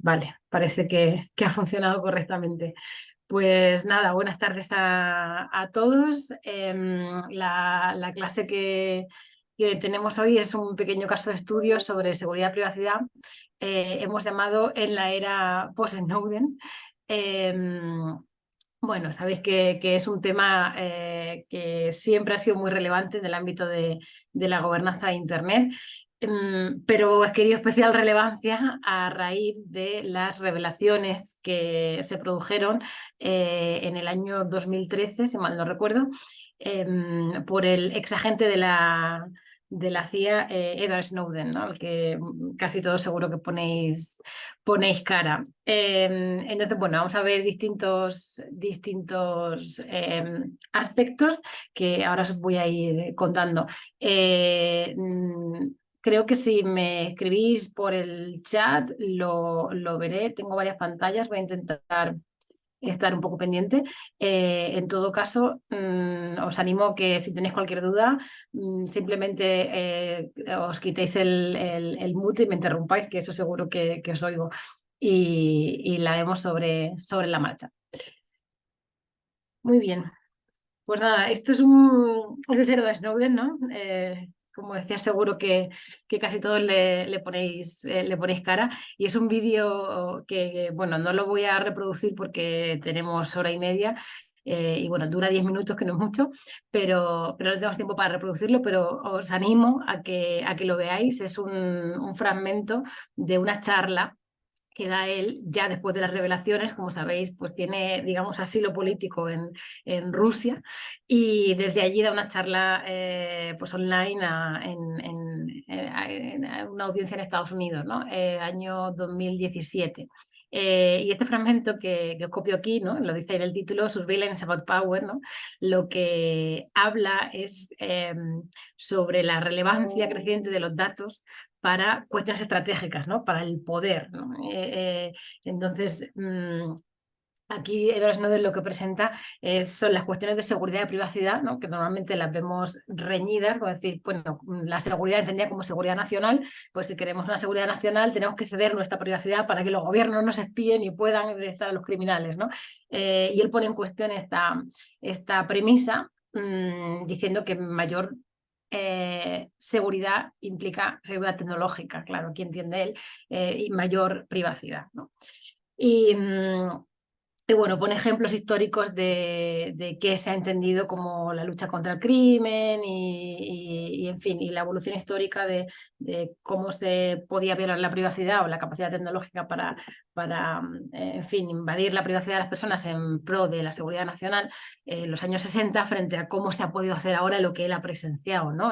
Vale, parece que ha funcionado correctamente. Pues nada, buenas tardes a todos. La clase que tenemos hoy es un pequeño caso de estudio sobre seguridad y privacidad. Hemos llamado En la era post-Snowden. Bueno, sabéis que es un tema que siempre ha sido muy relevante en el ámbito de la gobernanza de Internet, pero adquirió especial relevancia a raíz de las revelaciones que se produjeron en el año 2013, si mal no recuerdo, por el exagente de la CIA, Edward Snowden, ¿no? Al que casi todos seguro que ponéis cara. Entonces, bueno, vamos a ver distintos aspectos que ahora os voy a ir contando. Eh, mm, Creo que si me escribís por el chat lo veré. Tengo varias pantallas, voy a intentar estar un poco pendiente. En todo caso, os animo que si tenéis cualquier duda, simplemente os quitéis el mute y me interrumpáis, que eso seguro que os oigo y la vemos sobre la marcha. Muy bien, pues nada, esto es de ser de Snowden, ¿no? Como decía, seguro que casi todos le ponéis cara. Y es un vídeo que, bueno, no lo voy a reproducir porque tenemos hora y media. Y bueno, dura 10 minutos, que no es mucho, pero no tenemos tiempo para reproducirlo, pero os animo a que lo veáis. Es un fragmento de una charla que da él ya después de las revelaciones. Como sabéis, pues tiene, digamos, asilo político en Rusia, y desde allí da una charla pues online en una audiencia en Estados Unidos, ¿no? Año 2017. Y este fragmento que os copio aquí, ¿no? Lo dice en el título, Surveillance About Power, ¿no? Lo que habla es sobre la relevancia creciente de los datos para cuestiones estratégicas, ¿no? Para el poder, ¿no? Entonces, aquí Edward Snowden lo que presenta son las cuestiones de seguridad y privacidad, ¿no? Que normalmente las vemos reñidas, es decir, bueno, la seguridad entendida como seguridad nacional. Pues si queremos una seguridad nacional tenemos que ceder nuestra privacidad para que los gobiernos no se espíen y puedan detectar a los criminales, ¿no? Y él pone en cuestión esta premisa, diciendo que mayor seguridad implica seguridad tecnológica, claro, aquí entiende él, y mayor privacidad, ¿no? Y, y bueno, pone ejemplos históricos de qué se ha entendido como la lucha contra el crimen y, en fin, y la evolución histórica de cómo se podía violar la privacidad o la capacidad tecnológica para en fin, invadir la privacidad de las personas en pro de la seguridad nacional en los años 60, frente a cómo se ha podido hacer ahora lo que él ha presenciado, ¿no?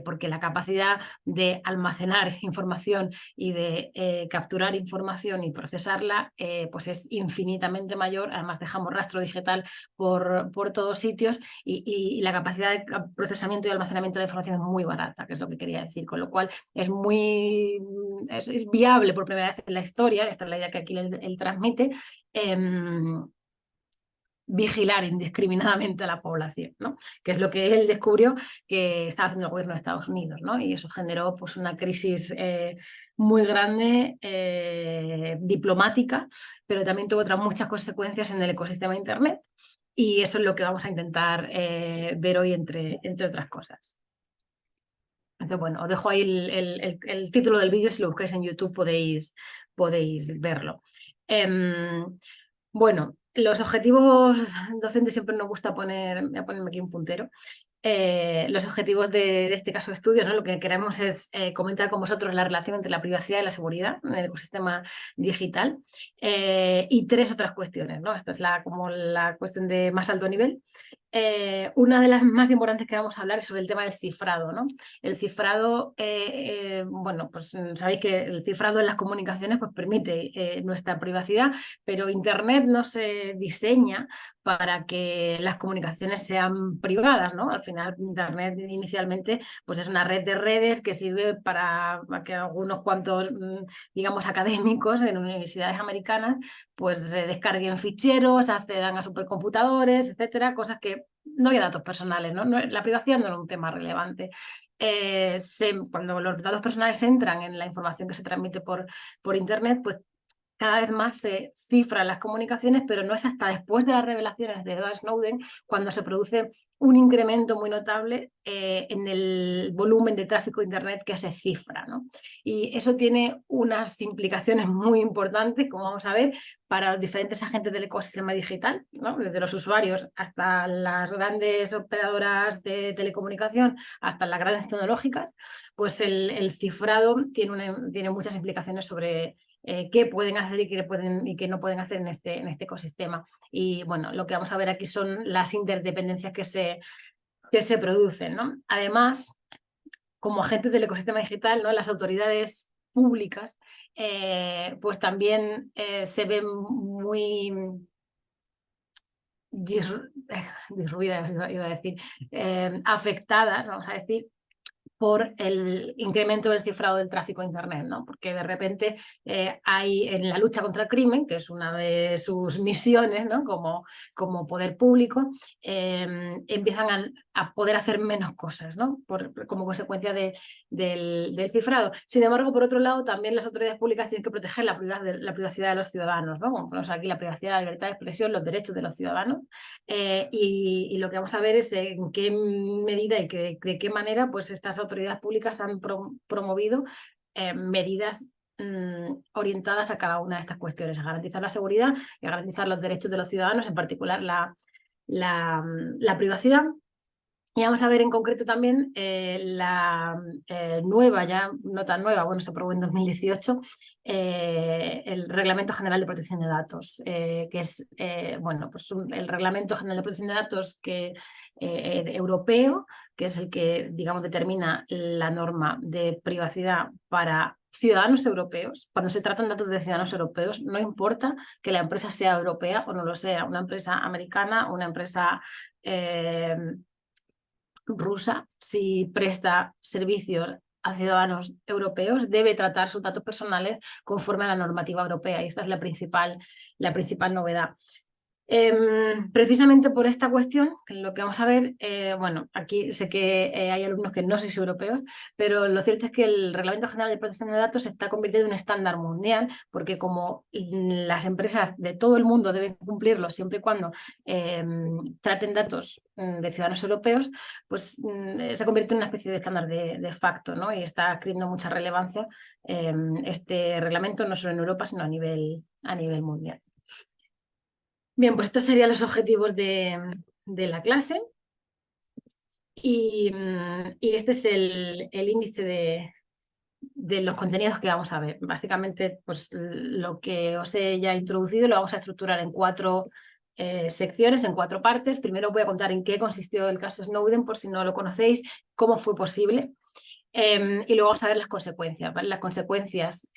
Porque la capacidad de almacenar información y de capturar información y procesarla, pues es infinitamente mayor. Además, dejamos rastro digital por todos sitios, y la capacidad de procesamiento y almacenamiento de la información es muy barata, que es lo que quería decir, con lo cual es viable por primera vez en la historia. Esta es la idea que aquí él transmite. Vigilar indiscriminadamente a la población, ¿no? Que es lo que él descubrió que estaba haciendo el gobierno de Estados Unidos, ¿no? Y eso generó pues una crisis muy grande, diplomática, pero también tuvo otras muchas consecuencias en el ecosistema de Internet, y eso es lo que vamos a intentar ver hoy, entre otras cosas. Entonces, bueno, os dejo ahí el título del vídeo. Si lo buscáis en YouTube podéis verlo. Bueno, los objetivos docentes siempre nos gusta poner, voy a ponerme aquí un puntero. Los objetivos de este caso de estudio, ¿no? Lo que queremos es comentar con vosotros la relación entre la privacidad y la seguridad en el ecosistema digital, y tres otras cuestiones, ¿no? Esta es como la cuestión de más alto nivel. Una de las más importantes que vamos a hablar es sobre el tema del cifrado, ¿no? El cifrado, bueno, pues sabéis que el cifrado en las comunicaciones pues permite nuestra privacidad, pero Internet no se diseña para que las comunicaciones sean privadas, ¿no? Al final, Internet inicialmente pues es una red de redes que sirve para que algunos cuantos, digamos, académicos en universidades americanas pues se descarguen ficheros, accedan a supercomputadores, etcétera, cosas que no hay datos personales, ¿no? La privacidad no era un tema relevante. Cuando los datos personales entran en la información que se transmite por Internet, pues cada vez más se cifran las comunicaciones, pero no es hasta después de las revelaciones de Edward Snowden cuando se produce un incremento muy notable en el volumen de tráfico de Internet que se cifra, ¿no? Y eso tiene unas implicaciones muy importantes, como vamos a ver, para los diferentes agentes del ecosistema digital, ¿no? Desde los usuarios hasta las grandes operadoras de telecomunicación, hasta las grandes tecnológicas, pues el cifrado tiene muchas implicaciones sobre qué pueden hacer y qué no pueden hacer en este ecosistema. Y bueno, lo que vamos a ver aquí son las interdependencias que se producen, ¿no? Además, como agentes del ecosistema digital, ¿no? Las autoridades públicas pues también se ven muy disruidas, iba a decir, afectadas, vamos a decir, por el incremento del cifrado del tráfico de Internet, ¿no? Porque de repente hay en la lucha contra el crimen, que es una de sus misiones, ¿no? como poder público, empiezan a poder hacer menos cosas, ¿no? Como consecuencia del cifrado. Sin embargo, por otro lado, también las autoridades públicas tienen que proteger la privacidad de los ciudadanos, ¿no? Como ponemos aquí la privacidad, la libertad de expresión, los derechos de los ciudadanos. Y lo que vamos a ver es en qué medida y de qué manera pues estas autoridades públicas han promovido medidas orientadas a cada una de estas cuestiones, a garantizar la seguridad y a garantizar los derechos de los ciudadanos, en particular la privacidad. Y vamos a ver en concreto también la nueva, ya no tan nueva, bueno, se aprobó en 2018, el Reglamento General de Protección de Datos, que es bueno, pues el Reglamento General de Protección de Datos europeo, que es el que, digamos, determina la norma de privacidad para ciudadanos europeos. Cuando se tratan datos de ciudadanos europeos, no importa que la empresa sea europea o no lo sea, una empresa americana, una empresa rusa, si presta servicios a ciudadanos europeos, debe tratar sus datos personales conforme a la normativa europea, y esta es la principal novedad. Precisamente por esta cuestión, que lo que vamos a ver, bueno, aquí sé que hay alumnos que no sois europeos, pero lo cierto es que el Reglamento General de Protección de Datos se está convirtiendo en un estándar mundial, porque como las empresas de todo el mundo deben cumplirlo siempre y cuando traten datos de ciudadanos europeos, pues se convierte en una especie de estándar de facto, ¿no? Y está adquiriendo mucha relevancia este reglamento, no solo en Europa, sino a nivel mundial. Bien, pues estos serían los objetivos de la clase y este es el índice de los contenidos que vamos a ver. Básicamente, pues lo que os he ya introducido lo vamos a estructurar en 4 secciones, en 4 partes. Primero voy a contar en qué consistió el caso Snowden, por si no lo conocéis, cómo fue posible. Y luego vamos a ver las consecuencias, ¿vale? Las consecuencias,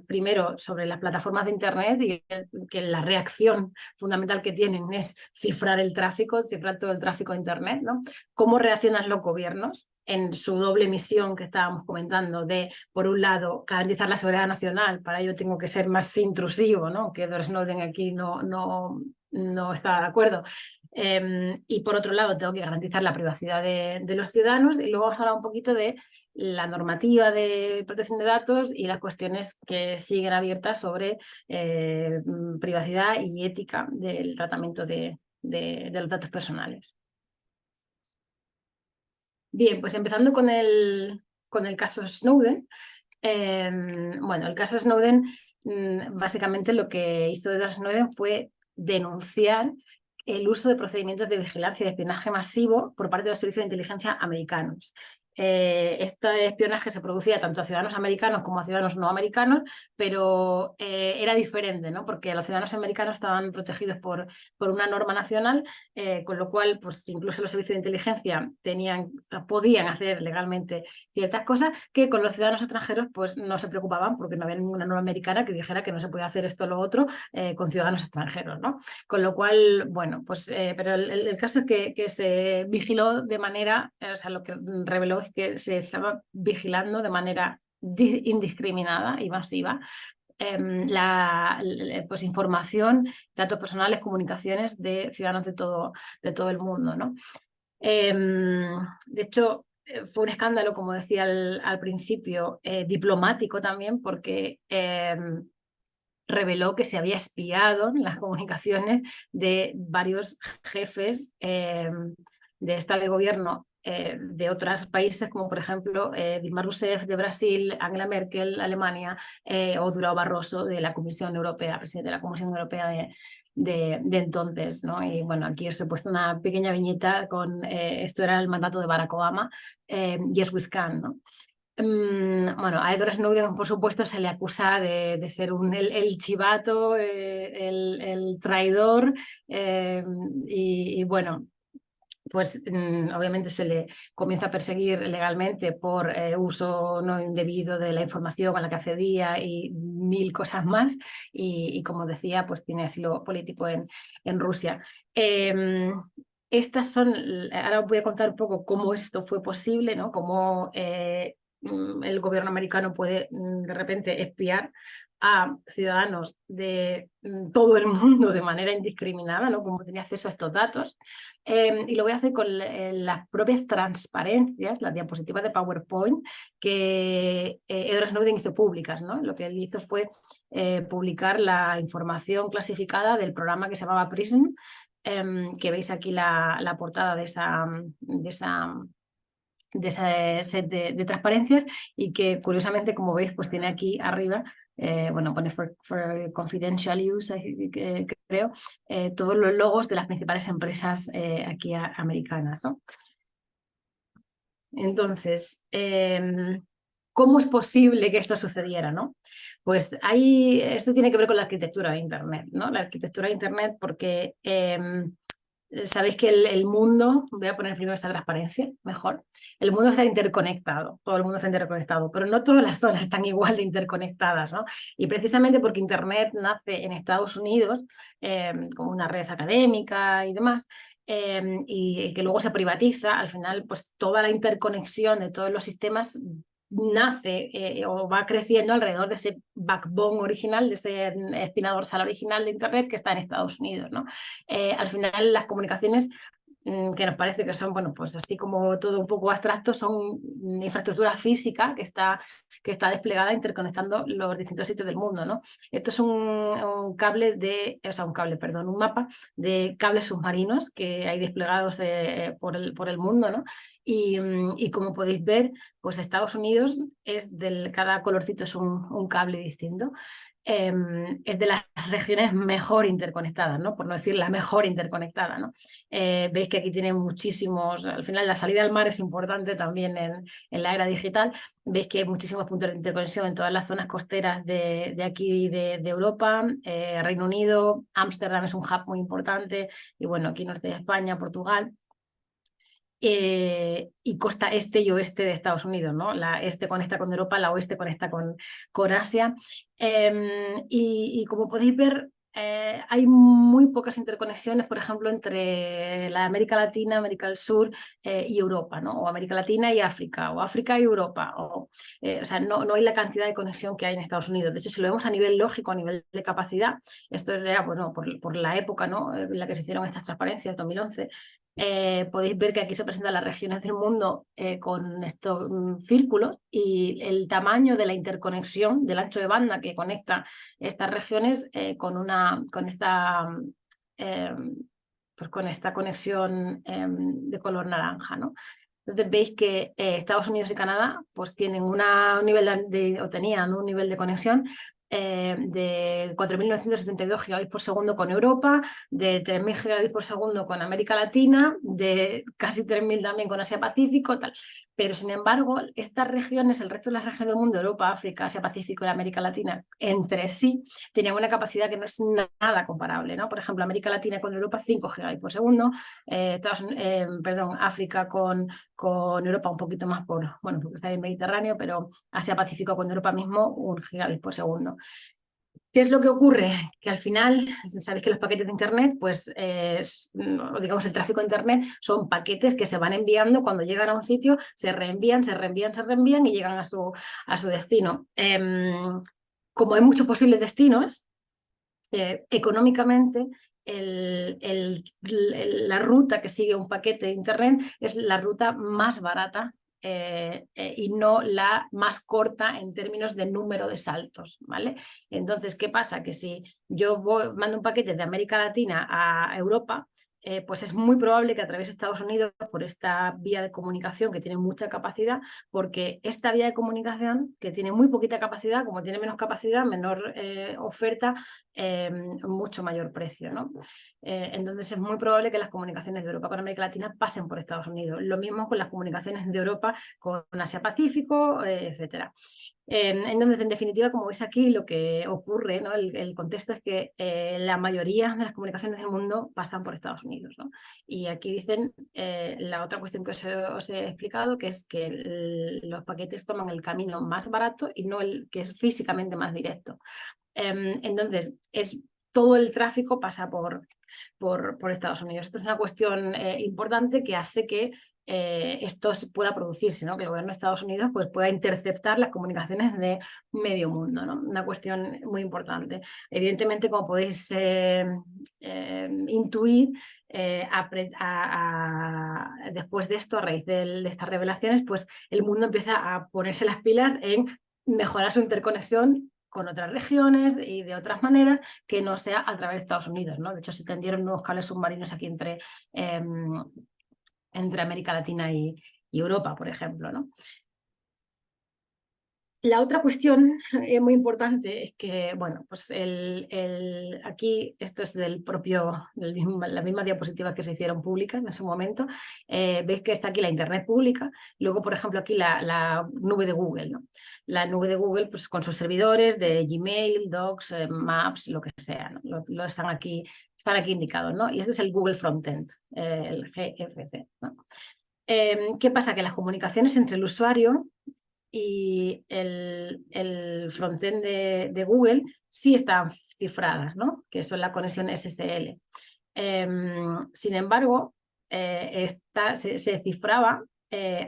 primero, sobre las plataformas de Internet, y que la reacción fundamental que tienen es cifrar el tráfico, cifrar todo el tráfico de Internet, ¿no? Cómo reaccionan los gobiernos en su doble misión que estábamos comentando de, por un lado, garantizar la seguridad nacional. Para ello tengo que ser más intrusivo, ¿no? Que Edward Snowden aquí no está de acuerdo. Y por otro lado tengo que garantizar la privacidad de los ciudadanos, y luego vamos a hablar un poquito de la normativa de protección de datos y las cuestiones que siguen abiertas sobre privacidad y ética del tratamiento de los datos personales. Bien, pues empezando con el caso Snowden. Bueno, el caso Snowden, básicamente lo que hizo Edward Snowden fue denunciar el uso de procedimientos de vigilancia y de espionaje masivo por parte de los servicios de inteligencia americanos. Este espionaje se producía tanto a ciudadanos americanos como a ciudadanos no americanos, pero era diferente, ¿no? Porque los ciudadanos americanos estaban protegidos por una norma nacional, con lo cual, pues incluso los servicios de inteligencia podían hacer legalmente ciertas cosas que con los ciudadanos extranjeros pues no se preocupaban, porque no había ninguna norma americana que dijera que no se podía hacer esto o lo otro con ciudadanos extranjeros, ¿no? Con lo cual, bueno, pues pero el caso es que se vigiló de manera, o sea, lo que reveló es que se estaba vigilando de manera indiscriminada y masiva pues información, datos personales, comunicaciones de ciudadanos de todo el mundo, ¿no? De hecho, fue un escándalo, como decía al principio, diplomático también, porque reveló que se había espiado las comunicaciones de varios jefes de Estado y Gobierno de otros países, como por ejemplo Dilma Rousseff de Brasil, Angela Merkel, Alemania, o Durão Barroso de la Comisión Europea, presidente de la Comisión Europea de entonces, ¿no? Y bueno, aquí os he puesto una pequeña viñeta con, esto era el mandato de Barack Obama, Yes We Can, ¿no? Bueno, a Edward Snowden, por supuesto, se le acusa de ser el chivato, el traidor, y bueno, pues obviamente se le comienza a perseguir legalmente por uso no indebido de la información a la que accedía y 1000 cosas más, y como decía, pues tiene asilo político en Rusia. Estas son, ahora os voy a contar un poco cómo esto fue posible, ¿no? Cómo el gobierno americano puede de repente espiar a ciudadanos de todo el mundo de manera indiscriminada, ¿no? Como tenía acceso a estos datos. Y lo voy a hacer con las propias transparencias, las diapositivas de PowerPoint que Edward Snowden hizo públicas, ¿no? Lo que él hizo fue publicar la información clasificada del programa que se llamaba PRISM, que veis aquí la portada de ese set de transparencias, y que curiosamente, como veis, pues tiene aquí arriba, bueno, pone for confidential use, creo, todos los logos de las principales empresas aquí americanas, ¿no? Entonces, ¿cómo es posible que esto sucediera, no? Pues esto tiene que ver con la arquitectura de Internet, ¿no? La arquitectura de Internet, porque sabéis que el mundo, voy a poner primero esta transparencia, mejor, el mundo está interconectado, todo el mundo está interconectado, pero no todas las zonas están igual de interconectadas, ¿no? Y precisamente porque Internet nace en Estados Unidos como una red académica y demás, y que luego se privatiza, al final pues toda la interconexión de todos los sistemas nace o va creciendo alrededor de ese backbone original, de ese espina dorsal original de Internet que está en Estados Unidos, ¿no? Al final las comunicaciones que nos parece que son, bueno, pues así como todo un poco abstracto, son infraestructura física que está desplegada interconectando los distintos sitios del mundo, ¿no? Esto es un cable un mapa de cables submarinos que hay desplegados por el mundo, ¿no? Y como podéis ver, pues Estados Unidos cada colorcito es un cable distinto. Es de las regiones mejor interconectadas, ¿no? Por no decir la mejor interconectada, ¿no? Veis que aquí tiene muchísimos, al final la salida al mar es importante también en la era digital. Veis que hay muchísimos puntos de interconexión en todas las zonas costeras de aquí de Europa, Reino Unido, Ámsterdam es un hub muy importante, y bueno, aquí norte de España, Portugal. Y costa este y oeste de Estados Unidos, ¿no? La este conecta con Europa, la oeste conecta con Asia. Y como podéis ver, hay muy pocas interconexiones, por ejemplo, entre la América Latina, América del Sur y Europa, ¿no? O América Latina y África, o África y Europa. O sea, no hay la cantidad de conexión que hay en Estados Unidos. De hecho, si lo vemos a nivel lógico, a nivel de capacidad, esto era, bueno, por la época, ¿no? En la que se hicieron estas transparencias, 2011, podéis ver que aquí se presentan las regiones del mundo con estos círculos, y el tamaño de la interconexión del ancho de banda que conecta estas regiones con esta conexión de color naranja, ¿no? Entonces veis que Estados Unidos y Canadá pues tienen o tenían un nivel de conexión de 4.972 gigabits por segundo con Europa, de 3.000 gigabits por segundo con América Latina, de casi 3.000 también con Asia Pacífico, tal. Pero sin embargo, estas regiones, el resto de las regiones del mundo, Europa, África, Asia Pacífico y América Latina, entre sí tenían una capacidad que no es nada comparable, ¿no? Por ejemplo, América Latina con Europa 5 gigabits por segundo, África con Europa un poquito más porque está en el Mediterráneo, pero Asia Pacífico con Europa mismo 1 gigabit por segundo. ¿Qué es lo que ocurre? Que al final, sabéis que los paquetes de Internet, pues digamos el tráfico de Internet son paquetes que se van enviando cuando llegan a un sitio, se reenvían y llegan a su destino. Como hay muchos posibles destinos, económicamente la ruta que sigue un paquete de Internet es la ruta más barata y no la más corta en términos de número de saltos, ¿vale? Entonces, ¿qué pasa? Que si yo mando un paquete de América Latina a Europa, pues es muy probable que atraviese Estados Unidos por esta vía de comunicación que tiene mucha capacidad, porque esta vía de comunicación, que tiene muy poquita capacidad, como tiene menos capacidad, menor oferta, mucho mayor precio, ¿no? Entonces es muy probable que las comunicaciones de Europa con América Latina pasen por Estados Unidos. Lo mismo con las comunicaciones de Europa con Asia-Pacífico, etcétera. Entonces, en definitiva, como veis aquí, lo que ocurre, ¿no? El contexto es que la mayoría de las comunicaciones del mundo pasan por Estados Unidos, ¿no? Y aquí dicen la otra cuestión que os he explicado, que es que los paquetes toman el camino más barato y no el que es físicamente más directo. Entonces, todo el tráfico pasa por Estados Unidos. Esto es una cuestión importante que hace que esto se pueda producirse, ¿no? Que el gobierno de Estados Unidos pues, pueda interceptar las comunicaciones de medio mundo, ¿no? Una cuestión muy importante. Evidentemente, como podéis intuir, después de esto, a raíz de estas revelaciones, pues el mundo empieza a ponerse las pilas en mejorar su interconexión con otras regiones y de otras maneras que no sea a través de Estados Unidos, ¿no? De hecho, se tendieron nuevos cables submarinos aquí entre América Latina y Europa, por ejemplo, ¿no? La otra cuestión muy importante es que, bueno, pues aquí esto es la misma diapositiva que se hicieron públicas en su momento. Veis que está aquí la Internet pública, luego, por ejemplo, aquí la nube de Google, ¿no? La nube de Google, pues con sus servidores de Gmail, Docs, Maps, lo que sea, ¿no? Están aquí indicados, ¿no? Y este es el Google Frontend, el GFC, ¿no? ¿Qué pasa? Que las comunicaciones entre el usuario y el frontend de Google sí están cifradas, ¿no? Que son la conexión SSL. Sin embargo, se cifraba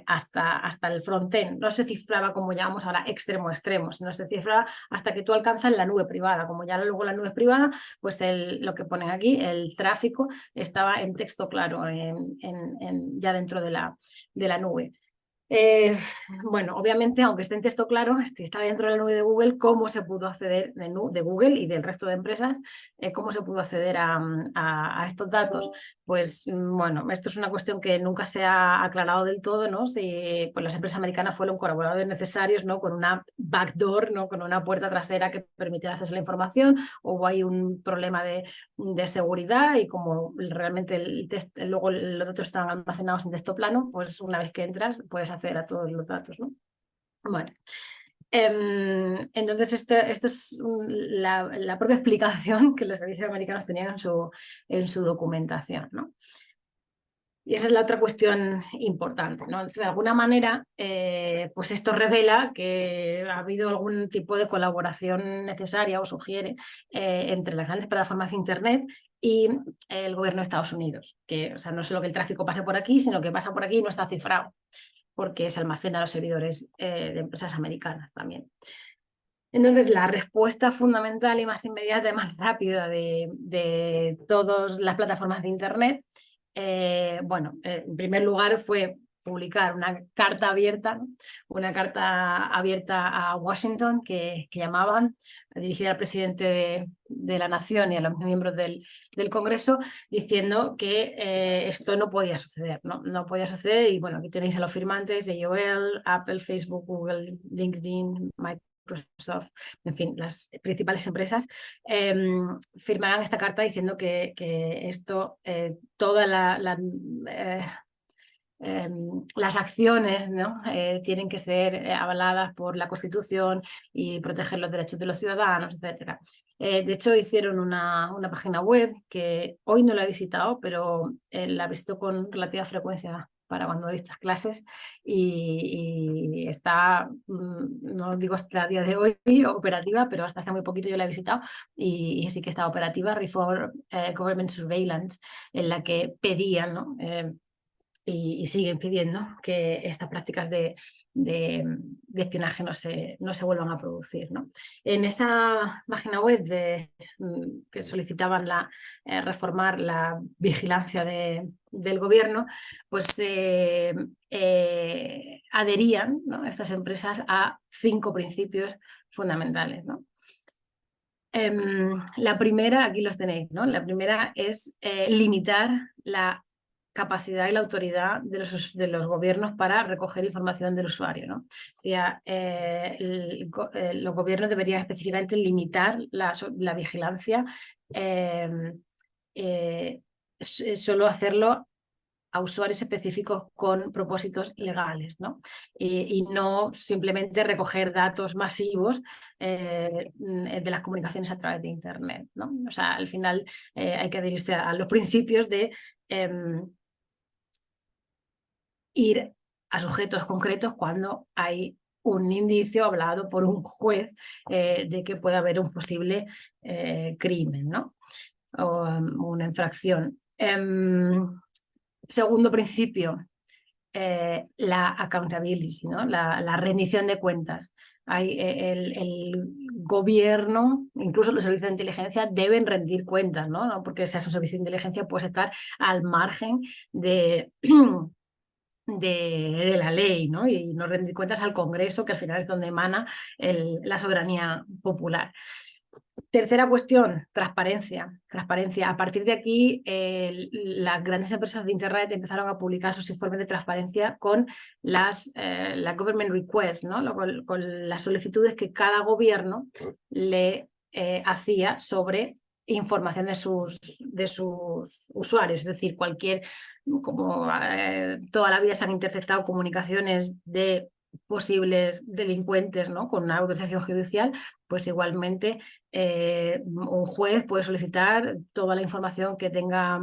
hasta el frontend, no se cifraba como llamamos ahora extremo a extremo, sino se cifraba hasta que tú alcanzas la nube privada. Como ya luego la nube es privada, pues lo que ponen aquí, el tráfico estaba en texto claro ya dentro de la nube. Bueno, obviamente, aunque esté en texto claro, si está dentro de la nube de Google, ¿cómo se pudo acceder de Google y del resto de empresas? ¿Cómo se pudo acceder a estos datos? Pues bueno, esto es una cuestión que nunca se ha aclarado del todo, ¿no? Si pues, las empresas americanas fueron colaboradores necesarios, ¿no? Con una backdoor, ¿no? Con una puerta trasera que permitiera acceder a la información, o hubo ahí un problema de seguridad y como realmente luego los datos estaban almacenados en texto plano, pues una vez que entras puedes acceder a todos los datos, ¿no? Bueno, entonces esta es la propia explicación que los servicios americanos tenían en su documentación, ¿no? Y esa es la otra cuestión importante, ¿no? Entonces, de alguna manera, pues esto revela que ha habido algún tipo de colaboración necesaria o sugiere entre las grandes plataformas de Internet y el gobierno de Estados Unidos. Que, o sea, no solo que el tráfico pase por aquí, sino que pasa por aquí y no está cifrado, porque se almacena en los servidores de empresas americanas también. Entonces, la respuesta fundamental y más inmediata y más rápida de todas las plataformas de Internet, bueno, en primer lugar fue publicar una carta abierta, ¿no? Una carta abierta a Washington que llamaban, dirigida al presidente de la Nación y a los miembros del Congreso, diciendo que esto no podía suceder, ¿no? No podía suceder. Y bueno, aquí tenéis a los firmantes de AOL, Apple, Facebook, Google, LinkedIn, Microsoft, en fin, las principales empresas firmarán esta carta diciendo que esto, todas las acciones, ¿no? Tienen que ser avaladas por la Constitución y proteger los derechos de los ciudadanos, etc. De hecho, hicieron una página web que hoy no la he visitado, pero la visito con relativa frecuencia para cuando doy estas clases y está, no digo hasta el día de hoy operativa, pero hasta hace muy poquito yo la he visitado y sí que está operativa, Reform Government Surveillance, en la que pedían, ¿no? Y siguen pidiendo que estas prácticas de espionaje no se vuelvan a producir, ¿no? En esa página web que solicitaban reformar la vigilancia de del gobierno, pues adherían, ¿no?, estas empresas a 5 principios fundamentales, ¿no? La primera, aquí los tenéis, ¿no? La primera es limitar la capacidad y la autoridad de los gobiernos para recoger información del usuario, ¿no? Ya, los gobiernos deberían específicamente limitar la vigilancia, solo hacerlo a usuarios específicos con propósitos legales, ¿no? Y no simplemente recoger datos masivos de las comunicaciones a través de Internet, ¿no? O sea, al final hay que adherirse a los principios de ir a sujetos concretos cuando hay un indicio hablado por un juez de que puede haber un posible crimen, ¿no? O una infracción. Segundo principio, la accountability, ¿no? La rendición de cuentas. El gobierno, incluso los servicios de inteligencia, deben rendir cuentas, ¿no? No porque seas un servicio de inteligencia puedes estar al margen de, de la ley, ¿no? Y no rendir cuentas al Congreso, que al final es donde emana la soberanía popular. Tercera cuestión, transparencia. A partir de aquí, las grandes empresas de Internet empezaron a publicar sus informes de transparencia con la government request, ¿no? Con las solicitudes que cada gobierno le hacía sobre información de sus usuarios. Es decir, como toda la vida se han interceptado comunicaciones de posibles delincuentes, ¿no?, con una autorización judicial, pues igualmente un juez puede solicitar toda la información que tenga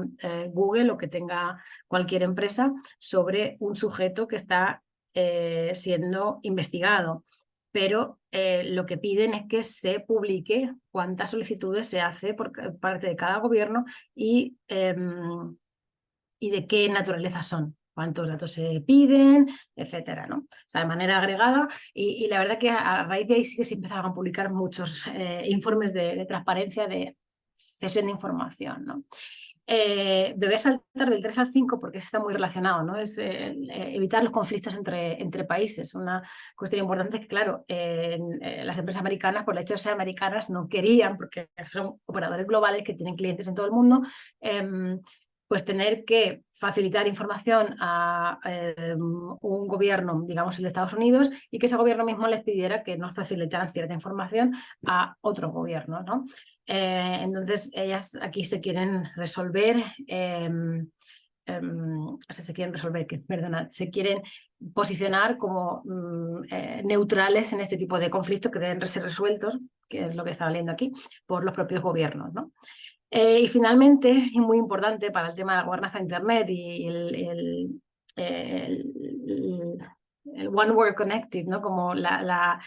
Google o que tenga cualquier empresa sobre un sujeto que está siendo investigado. Pero lo que piden es que se publique cuántas solicitudes se hace por parte de cada gobierno y de qué naturaleza son, cuántos datos se piden, etcétera, ¿no? O sea, de manera agregada, y la verdad que a raíz de ahí sí que se empezaron a publicar muchos informes de transparencia, de cesión de información, ¿no? Debe saltar del 3 al 5 porque está muy relacionado, ¿no? Es evitar los conflictos entre países. Una cuestión importante es que, claro, las empresas americanas, por el hecho de ser americanas, no querían, porque son operadores globales que tienen clientes en todo el mundo, pues tener que facilitar información a un gobierno, digamos el de Estados Unidos, y que ese gobierno mismo les pidiera que nos facilitaran cierta información a otros gobiernos, ¿no? Entonces ellas aquí se quieren resolver, se quieren posicionar como neutrales en este tipo de conflictos que deben ser resueltos, que es lo que estaba leyendo aquí, por los propios gobiernos, ¿no? Y finalmente, y muy importante para el tema de la gobernanza de Internet y el One World Connected, ¿no?, como la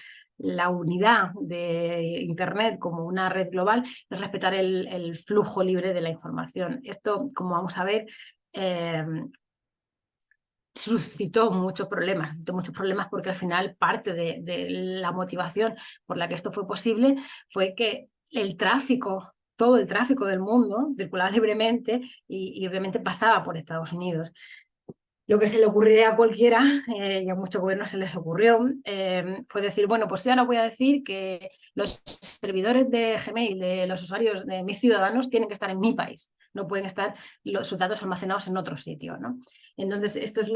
unidad de Internet como una red global, es respetar el flujo libre de la información. Esto, como vamos a ver, suscitó muchos problemas porque al final parte de la motivación por la que esto fue posible fue que todo el tráfico del mundo circulaba libremente y obviamente pasaba por Estados Unidos. Lo que se le ocurriría a cualquiera, y a muchos gobiernos se les ocurrió, fue decir, bueno, pues yo ahora voy a decir que los servidores de Gmail de los usuarios de mis ciudadanos tienen que estar en mi país, no pueden estar sus datos almacenados en otro sitio, ¿no? Entonces, esto es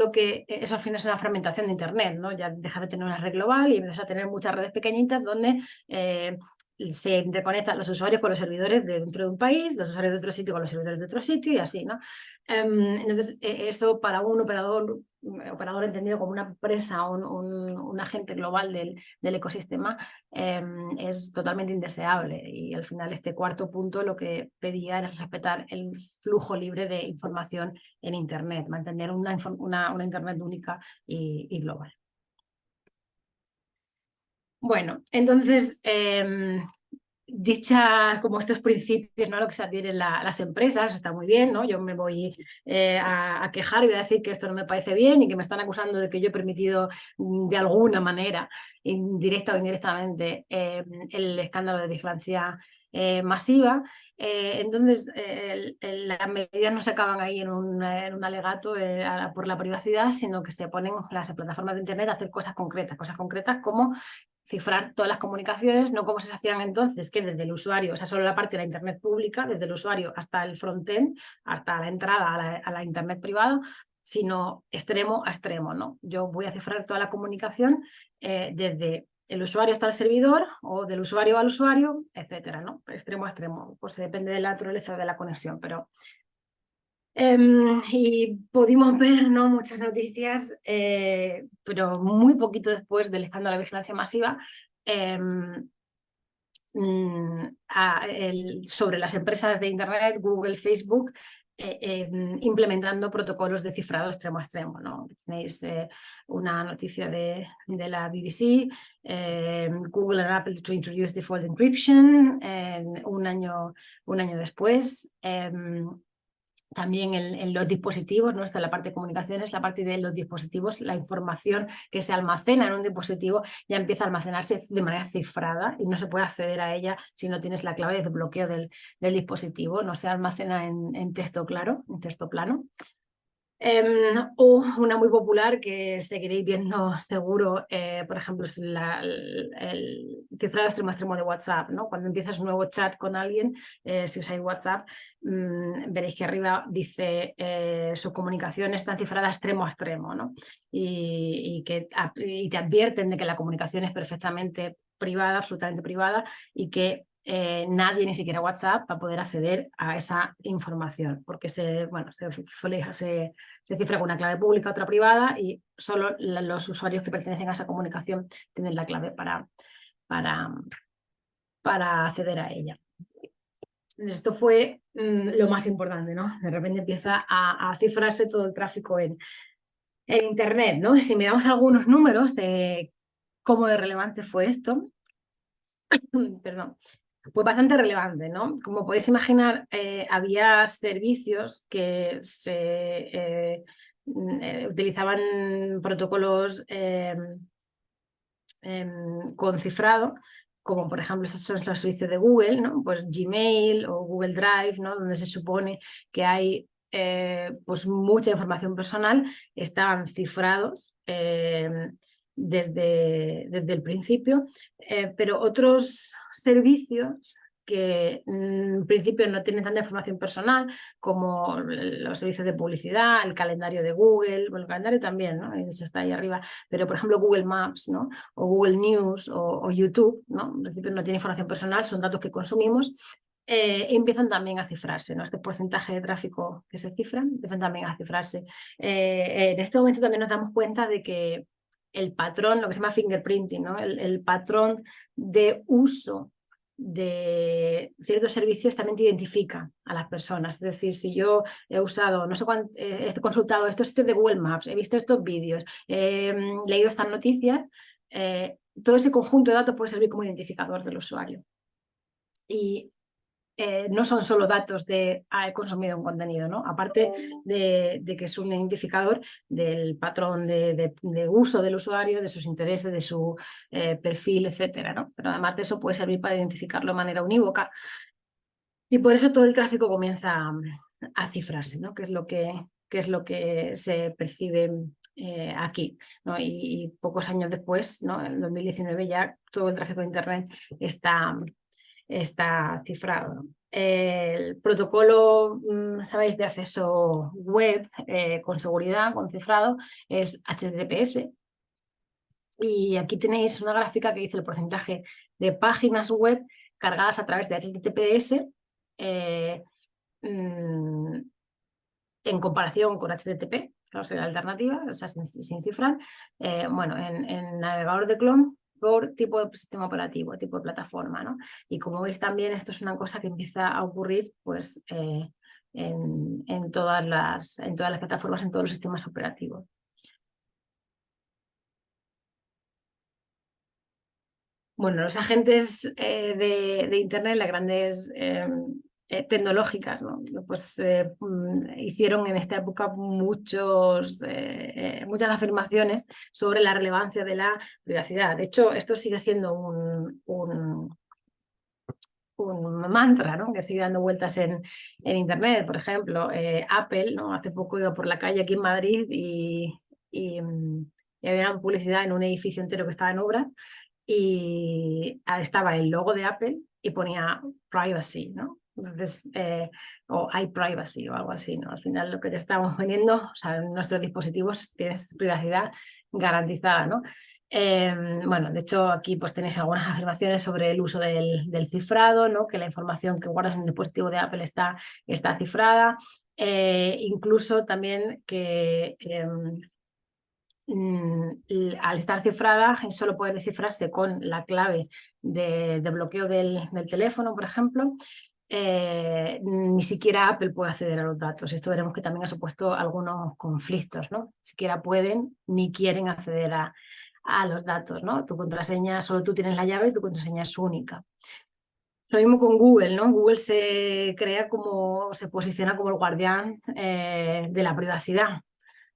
eso al final es una fragmentación de Internet, ¿no? Ya deja de tener una red global y empieza a tener muchas redes pequeñitas donde se interconectan los usuarios con los servidores de dentro de un país, los usuarios de otro sitio con los servidores de otro sitio y así, ¿no? Entonces, eso para un operador entendido como una empresa, un agente global del ecosistema, es totalmente indeseable. Y al final este cuarto punto lo que pedía era respetar el flujo libre de información en Internet, mantener una Internet única y global. Bueno, entonces, dichas como estos principios, ¿no? Lo que se adhieren las empresas, está muy bien, ¿no? Yo me voy a quejar y voy a decir que esto no me parece bien y que me están acusando de que yo he permitido de alguna manera, indirecta o indirectamente, el escándalo de vigilancia masiva. Entonces, las medidas no se acaban ahí en un alegato por la privacidad, sino que se ponen las plataformas de Internet a hacer cosas concretas como cifrar todas las comunicaciones, no como se hacían entonces, que desde el usuario, o sea, solo la parte de la Internet pública, desde el usuario hasta el frontend, hasta la entrada a la Internet privada, sino extremo a extremo, ¿no? Yo voy a cifrar toda la comunicación desde el usuario hasta el servidor o del usuario al usuario, etcétera, ¿no? Extremo a extremo, pues depende de la naturaleza de la conexión, pero... y pudimos ver, ¿no?, muchas noticias, pero muy poquito después del escándalo de vigilancia masiva, sobre las empresas de Internet, Google, Facebook, implementando protocolos de cifrado extremo a extremo, ¿no? Tenéis una noticia de la BBC, Google and Apple to introduce default encryption, un año después. También en los dispositivos, ¿no? Esta es la parte de comunicaciones, la parte de los dispositivos, la información que se almacena en un dispositivo ya empieza a almacenarse de manera cifrada y no se puede acceder a ella si no tienes la clave de desbloqueo del dispositivo, no se almacena en texto claro, en texto plano. O una muy popular que seguiréis viendo seguro, por ejemplo, es el cifrado extremo a extremo de WhatsApp, ¿no? Cuando empiezas un nuevo chat con alguien, si usáis WhatsApp, veréis que arriba dice su comunicación está cifrada extremo a extremo, ¿no? Y te advierten de que la comunicación es perfectamente privada, absolutamente privada, y que nadie, ni siquiera WhatsApp, va a poder acceder a esa información, porque se cifra con una clave pública, otra privada, y solo los usuarios que pertenecen a esa comunicación tienen la clave para acceder a ella. Esto fue lo más importante, ¿no? De repente empieza a cifrarse todo el tráfico en Internet, ¿no? Y si miramos algunos números de cómo de relevante fue esto, perdón, pues bastante relevante, ¿no? Como podéis imaginar, había servicios que utilizaban protocolos con cifrado, como por ejemplo estos son los servicios de Google, ¿no? Pues Gmail o Google Drive, ¿no? Donde se supone que hay pues mucha información personal, estaban cifrados desde el principio, pero otros servicios que en principio no tienen tanta información personal, como los servicios de publicidad, el calendario de Google, bueno, el calendario también, ¿no? Eso está ahí arriba, pero por ejemplo Google Maps, ¿no? O Google News o YouTube, ¿no? En principio no tiene información personal, son datos que consumimos. Empiezan también a cifrarse, ¿no? Este porcentaje de tráfico que se cifra, empiezan también a cifrarse. En este momento también nos damos cuenta de que el patrón, lo que se llama fingerprinting, ¿no? El patrón de uso de ciertos servicios también te identifica a las personas. Es decir, si yo he usado, no sé cuánto, he consultado estos sitios de Google Maps, he visto estos vídeos, he leído estas noticias, todo ese conjunto de datos puede servir como identificador del usuario. Y no son solo datos de he consumido un contenido, ¿no? Aparte de que es un identificador del patrón de uso del usuario, de sus intereses, de su perfil, etcétera, ¿no? Pero además de eso puede servir para identificarlo de manera unívoca. Y por eso todo el tráfico comienza a cifrarse, ¿no? Que es lo que se percibe aquí, ¿no? Y pocos años después, ¿no? En 2019 ya todo el tráfico de Internet está cifrado, ¿no? El protocolo, sabéis, de acceso web con seguridad, con cifrado, es HTTPS. Y aquí tenéis una gráfica que dice el porcentaje de páginas web cargadas a través de HTTPS en comparación con HTTP, claro, sería la alternativa, o sea, sin cifrar. Bueno, en navegador de Chrome por tipo de sistema operativo, tipo de plataforma, ¿no? Y como veis también esto es una cosa que empieza a ocurrir pues en todas las plataformas, en todos los sistemas operativos. Bueno, los agentes de Internet, las grandes tecnológicas, ¿no? Pues hicieron en esta época muchas afirmaciones sobre la relevancia de la privacidad. De hecho, esto sigue siendo un mantra, ¿no? Que sigue dando vueltas en Internet. Por ejemplo, Apple, ¿no? Hace poco iba por la calle aquí en Madrid y había una publicidad en un edificio entero que estaba en obra y estaba el logo de Apple y ponía privacy, ¿no? Entonces, o iPrivacy o algo así, ¿no? Al final lo que te estamos poniendo, o sea, en nuestros dispositivos tienes privacidad garantizada, ¿no? Bueno, de hecho aquí pues tenéis algunas afirmaciones sobre el uso del cifrado, ¿no? Que la información que guardas en el dispositivo de Apple está cifrada, incluso también que al estar cifrada solo puede descifrarse con la clave de bloqueo del teléfono, por ejemplo. Ni siquiera Apple puede acceder a los datos. Esto veremos que también ha supuesto algunos conflictos, ¿no? Ni siquiera pueden ni quieren acceder a los datos, ¿no? Tu contraseña, solo tú tienes la llave y tu contraseña es única. Lo mismo con Google, ¿no? Google se posiciona como el guardián de la privacidad.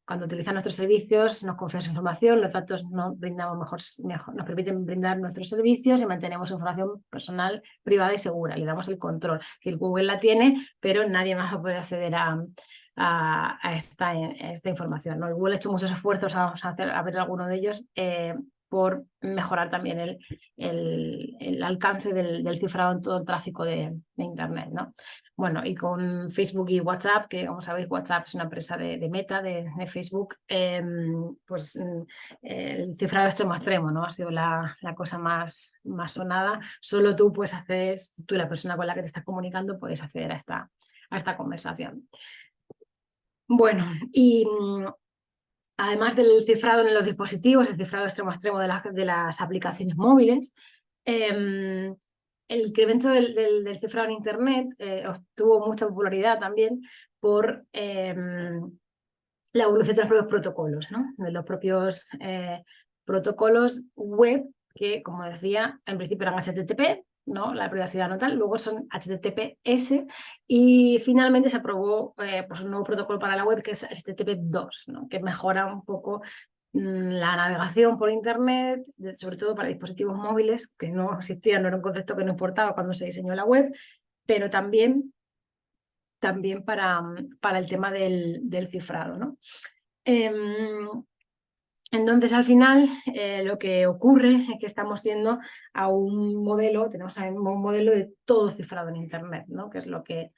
Cuando utilizan nuestros servicios, nos confían su información, los datos nos permiten brindar nuestros servicios y mantenemos información personal, privada y segura. Le damos el control. Que Google la tiene, pero nadie más va a poder acceder a esta información, ¿no? Google ha hecho muchos esfuerzos, vamos a ver alguno de ellos, por mejorar también el alcance del cifrado en todo el tráfico de Internet, ¿no? Bueno, y con Facebook y WhatsApp, que como sabéis, WhatsApp es una empresa de Meta, de Facebook, pues el cifrado extremo a extremo, ¿no? Ha sido la cosa más sonada. Solo tú puedes acceder, tú y la persona con la que te estás comunicando, puedes acceder a esta conversación. Bueno, y además del cifrado en los dispositivos, el cifrado extremo a extremo de las aplicaciones móviles, el incremento del cifrado en Internet obtuvo mucha popularidad también por la evolución de los propios protocolos, ¿no? De los propios protocolos web que, como decía, en principio eran HTTP, ¿no? La privacidad no tal, luego son HTTPS y finalmente se aprobó pues un nuevo protocolo para la web que es HTTP2, ¿no? Que mejora un poco la navegación por Internet, sobre todo para dispositivos móviles, que no existían, no era un concepto que no importaba cuando se diseñó la web, pero también para el tema del cifrado, ¿no? Entonces, al final, lo que ocurre es que estamos yendo a un modelo, tenemos un modelo de todo cifrado en Internet, ¿no? Que es lo que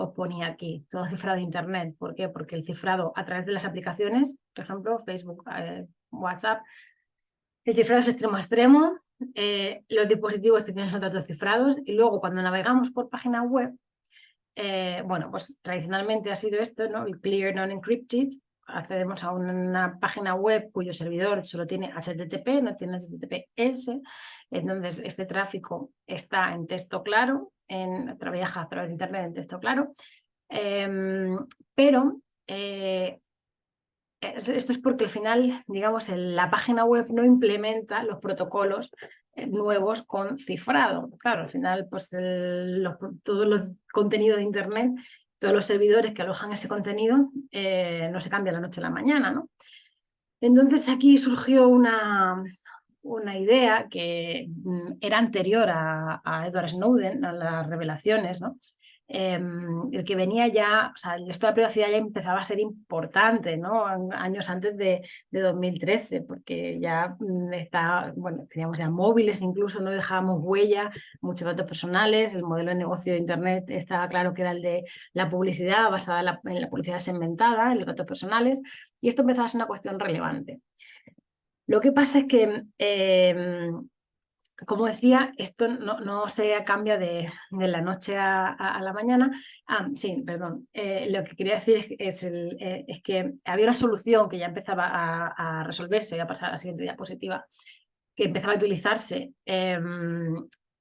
os ponía aquí, todo cifrado en Internet. ¿Por qué? Porque el cifrado a través de las aplicaciones, por ejemplo, Facebook, WhatsApp, el cifrado es extremo a extremo, los dispositivos tienen los datos cifrados y luego cuando navegamos por página web, bueno, pues tradicionalmente ha sido esto, ¿no? El Clear Non-Encrypted. Accedemos a una página web cuyo servidor solo tiene HTTP, no tiene HTTPS. Entonces, este tráfico está en texto claro, viaja a través de Internet en texto claro. Pero esto es porque al final, digamos, la página web no implementa los protocolos nuevos con cifrado. Claro, al final, pues todos los contenidos de Internet, todos los servidores que alojan ese contenido, no se cambia de la noche a la mañana, ¿no? Entonces aquí surgió una idea que era anterior a Edward Snowden, a las revelaciones, ¿no? El que venía ya, o sea, esto de la privacidad ya empezaba a ser importante, ¿no? Años antes de 2013, porque ya bueno, teníamos ya móviles, incluso no dejábamos huella, muchos datos personales, el modelo de negocio de Internet estaba claro que era el de la publicidad basada en la publicidad segmentada, en los datos personales, y esto empezaba a ser una cuestión relevante. Lo que pasa es que como decía, esto no se cambia de la noche a la mañana. Sí, perdón. Lo que quería decir es que había una solución que ya empezaba a resolverse, voy a pasar a la siguiente diapositiva, que empezaba a utilizarse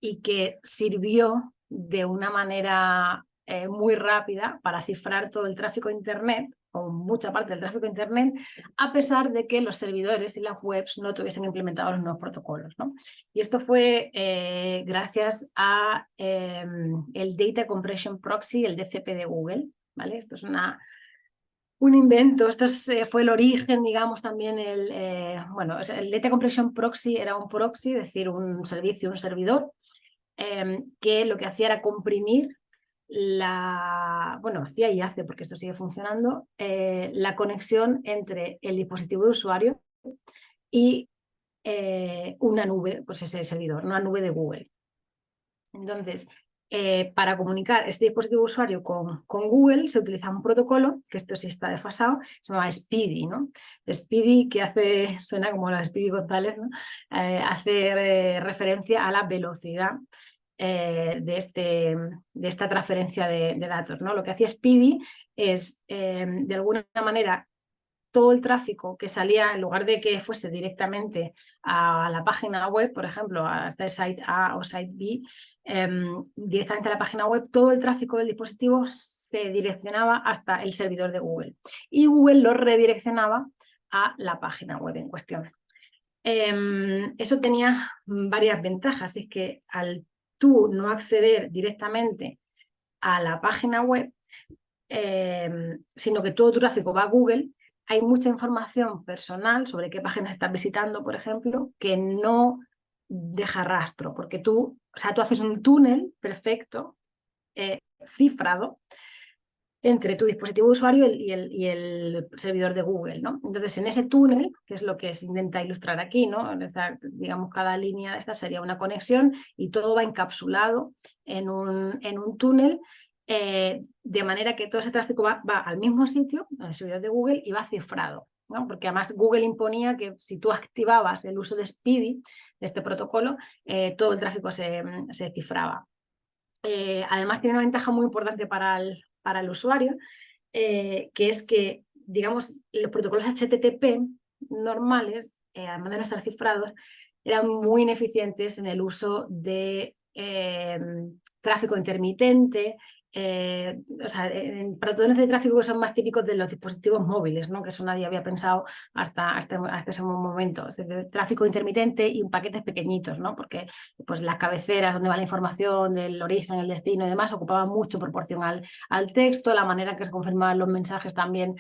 y que sirvió de una manera muy rápida para cifrar todo el tráfico de Internet, con mucha parte del tráfico de Internet, a pesar de que los servidores y las webs no tuviesen implementados los nuevos protocolos, ¿no? Y esto fue gracias a el Data Compression Proxy, el DCP de Google, ¿vale? Esto es un invento, fue el origen, digamos, también bueno, el Data Compression Proxy era un proxy, es decir, un servicio, un servidor, que lo que hacía era comprimir bueno, hacía y hace, porque esto sigue funcionando, la conexión entre el dispositivo de usuario y una nube, pues ese servidor, una nube de Google. Entonces, para comunicar este dispositivo usuario con Google se utiliza un protocolo, que esto sí está desfasado, se llama Speedy, ¿no? Speedy, que suena como la Speedy González, ¿no? Hace referencia a la velocidad de esta transferencia de datos, ¿no? Lo que hacía Speedy es, de alguna manera, todo el tráfico que salía, en lugar de que fuese directamente a la página web, por ejemplo, hasta el site A o site B, directamente a la página web, todo el tráfico del dispositivo se direccionaba hasta el servidor de Google y Google lo redireccionaba a la página web en cuestión. Eso tenía varias ventajas, es que al tú no acceder directamente a la página web, sino que todo tu tráfico va a Google, hay mucha información personal sobre qué páginas estás visitando, por ejemplo, que no deja rastro, porque tú haces un túnel perfecto, cifrado, entre tu dispositivo de usuario y el servidor de Google, ¿no? Entonces, en ese túnel, que es lo que se intenta ilustrar aquí, ¿no? Digamos, cada línea de esta sería una conexión y todo va encapsulado en un túnel, de manera que todo ese tráfico va al mismo sitio, al servidor de Google, y va cifrado, ¿no? Porque además Google imponía que si tú activabas el uso de Speedy, de este protocolo, todo el tráfico se cifraba. Además tiene una ventaja muy importante para el usuario, que es que, digamos, los protocolos HTTP normales, además de no estar cifrados, eran muy ineficientes en el uso de tráfico intermitente, en patrones de tráfico que son más típicos de los dispositivos móviles, ¿no? Que eso nadie había pensado hasta ese momento. Es decir, tráfico intermitente y paquetes pequeñitos, ¿no? Porque pues, las cabeceras donde va la información del origen, el destino y demás ocupaban mucho proporción al texto, la manera en que se confirmaban los mensajes también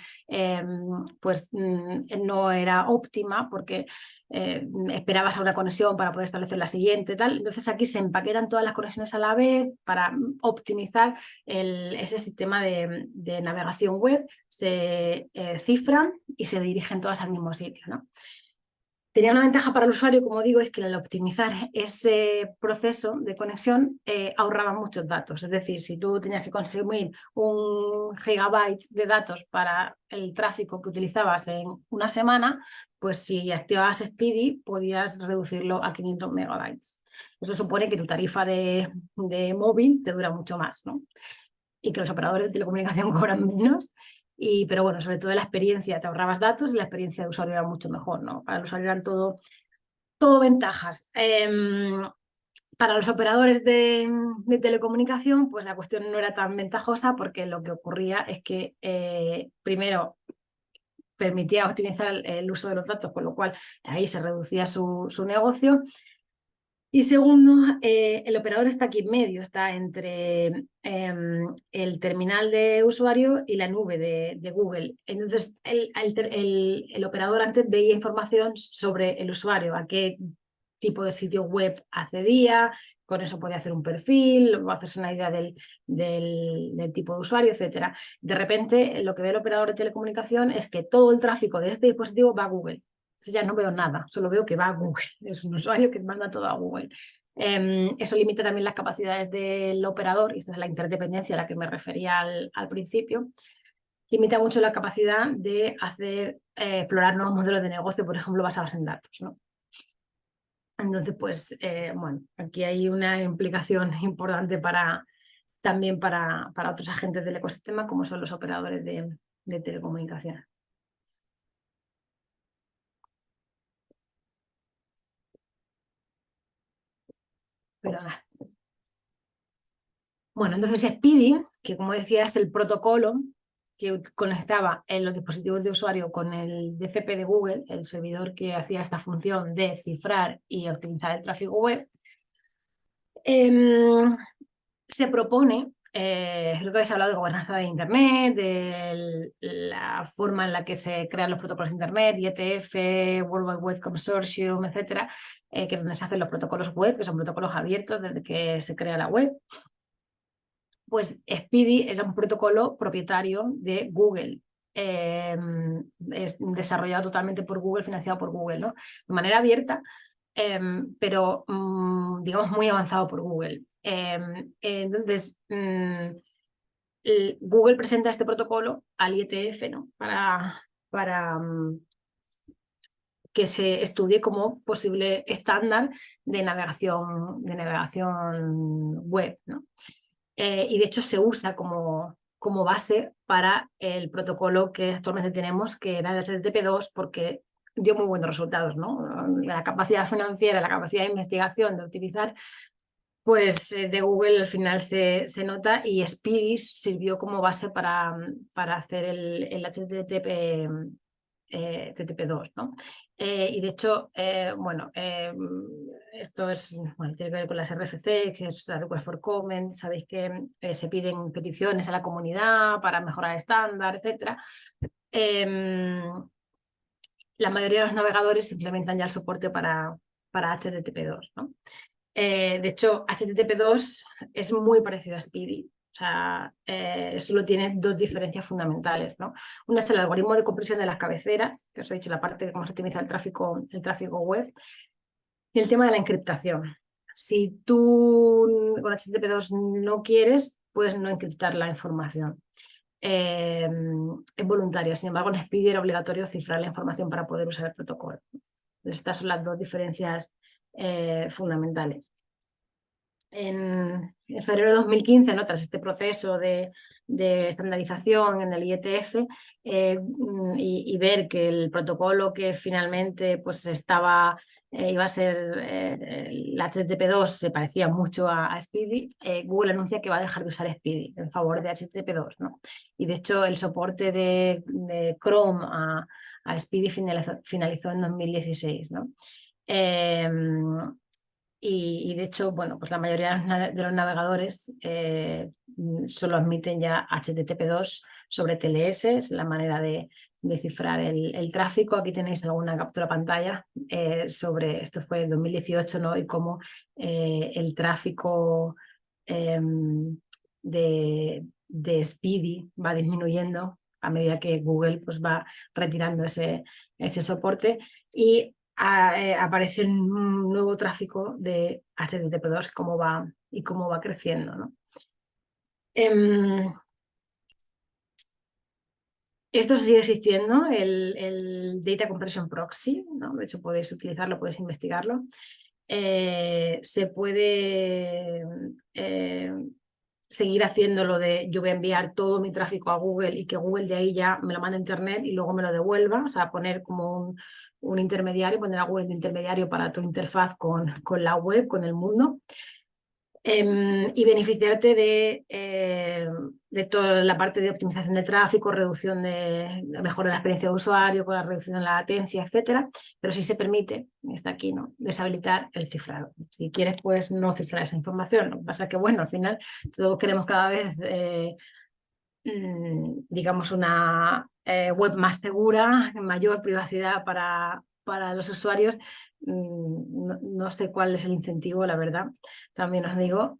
pues no era óptima porque esperabas a una conexión para poder establecer la siguiente, tal. Entonces aquí se empaquetan todas las conexiones a la vez para optimizar ese sistema de navegación web, se cifran y se dirigen todas al mismo sitio, ¿no? Tenía una ventaja para el usuario, como digo, es que al optimizar ese proceso de conexión ahorraba muchos datos. Es decir, si tú tenías que consumir 1 gigabyte de datos para el tráfico que utilizabas en una semana, pues si activabas Speedy podías reducirlo a 500 megabytes. Eso supone que tu tarifa de móvil te dura mucho más, ¿no? Y que los operadores de telecomunicación cobran menos. Pero bueno, sobre todo la experiencia, te ahorrabas datos y la experiencia de usuario era mucho mejor, ¿no? Para el usuario eran todo ventajas. Para los operadores de telecomunicación, pues la cuestión no era tan ventajosa porque lo que ocurría es que, primero, permitía optimizar el uso de los datos, con lo cual ahí se reducía su negocio. Y segundo, el operador está aquí en medio, está entre el terminal de usuario y la nube de Google. Entonces, el operador antes veía información sobre el usuario, a qué tipo de sitio web accedía, con eso podía hacer un perfil, o hacerse una idea del tipo de usuario, etc. De repente, lo que ve el operador de telecomunicación es que todo el tráfico de este dispositivo va a Google. Entonces ya no veo nada, solo veo que va a Google. Es un usuario que manda todo a Google. Eso limita también las capacidades del operador, y esta es la interdependencia a la que me refería al principio. Limita mucho la capacidad de explorar nuevos modelos de negocio, por ejemplo, basados en datos, ¿no? Entonces, pues, bueno, aquí hay una implicación importante también para otros agentes del ecosistema, como son los operadores de telecomunicaciones. Pero nada. Bueno, entonces Speedy, que como decía es el protocolo que conectaba en los dispositivos de usuario con el DCP de Google, el servidor que hacía esta función de cifrar y optimizar el tráfico web. Se propone, creo que habéis hablado de gobernanza de Internet, de la forma en la que se crean los protocolos de Internet, IETF, World Wide Web Consortium, etcétera, que es donde se hacen los protocolos web, que son protocolos abiertos desde que se crea la web. Pues Speedy es un protocolo propietario de Google. Es desarrollado totalmente por Google, financiado por Google, ¿no? De manera abierta, pero digamos muy avanzado por Google. Entonces, Google presenta este protocolo al IETF, ¿no? para que se estudie como posible estándar de navegación web, ¿no? Y de hecho se usa como base para el protocolo que actualmente tenemos, que era el HTTP2, porque dio muy buenos resultados, ¿no? La capacidad financiera, la capacidad de investigación, de utilizar, pues de Google al final se nota, y Speedy sirvió como base para hacer el HTTP TTP2, ¿no? Y de hecho, bueno, esto es, bueno, tiene que ver con las RFC, que es la Request for Comment. Sabéis que se piden peticiones a la comunidad para mejorar el estándar, etc. La mayoría de los navegadores implementan ya el soporte para HTTP2, ¿no? De hecho, HTTP2 es muy parecido a Speedy. O sea, solo tiene dos diferencias fundamentales, ¿no? Una es el algoritmo de compresión de las cabeceras, que os he dicho, la parte de cómo se optimiza el tráfico web, y el tema de la encriptación. Si tú con HTTP2 no quieres, puedes no encriptar la información. Es voluntaria. Sin embargo, en Speedy era obligatorio cifrar la información para poder usar el protocolo. Entonces, estas son las dos diferencias fundamentales. En febrero de 2015, ¿no? Tras este proceso de estandarización en el IETF, y ver que el protocolo que finalmente pues, iba a ser el HTTP2 se parecía mucho a Speedy, Google anuncia que va a dejar de usar Speedy en favor de HTTP2, ¿no? Y de hecho el soporte de Chrome a Speedy finalizó en 2016, ¿no? Y de hecho, bueno, pues la mayoría de los navegadores solo admiten ya HTTP2 sobre TLS, es la manera de cifrar el tráfico. Aquí tenéis alguna captura pantalla sobre, esto fue en 2018, ¿no? Y cómo el tráfico de Speedy va disminuyendo a medida que Google pues, va retirando ese soporte. Y aparece un nuevo tráfico de HTTP2, cómo va creciendo, ¿no? Esto sigue existiendo, el Data Compression Proxy, ¿no? De hecho podéis utilizarlo, podéis investigarlo. Se puede seguir haciendo lo de yo voy a enviar todo mi tráfico a Google y que Google de ahí ya me lo mande a Internet y luego me lo devuelva, o sea, poner como un intermediario, poner a Google de intermediario para tu interfaz con la web, con el mundo. Y beneficiarte de toda la parte de optimización de tráfico, reducción mejora de la experiencia de usuario, con la reducción de la latencia, etcétera. Pero sí se permite, está aquí, ¿no?, deshabilitar el cifrado. Si quieres, pues no cifrar esa información. Lo que pasa es que, bueno, al final todos queremos cada vez, digamos, una web más segura, mayor privacidad para los usuarios. No sé cuál es el incentivo, la verdad, también os digo,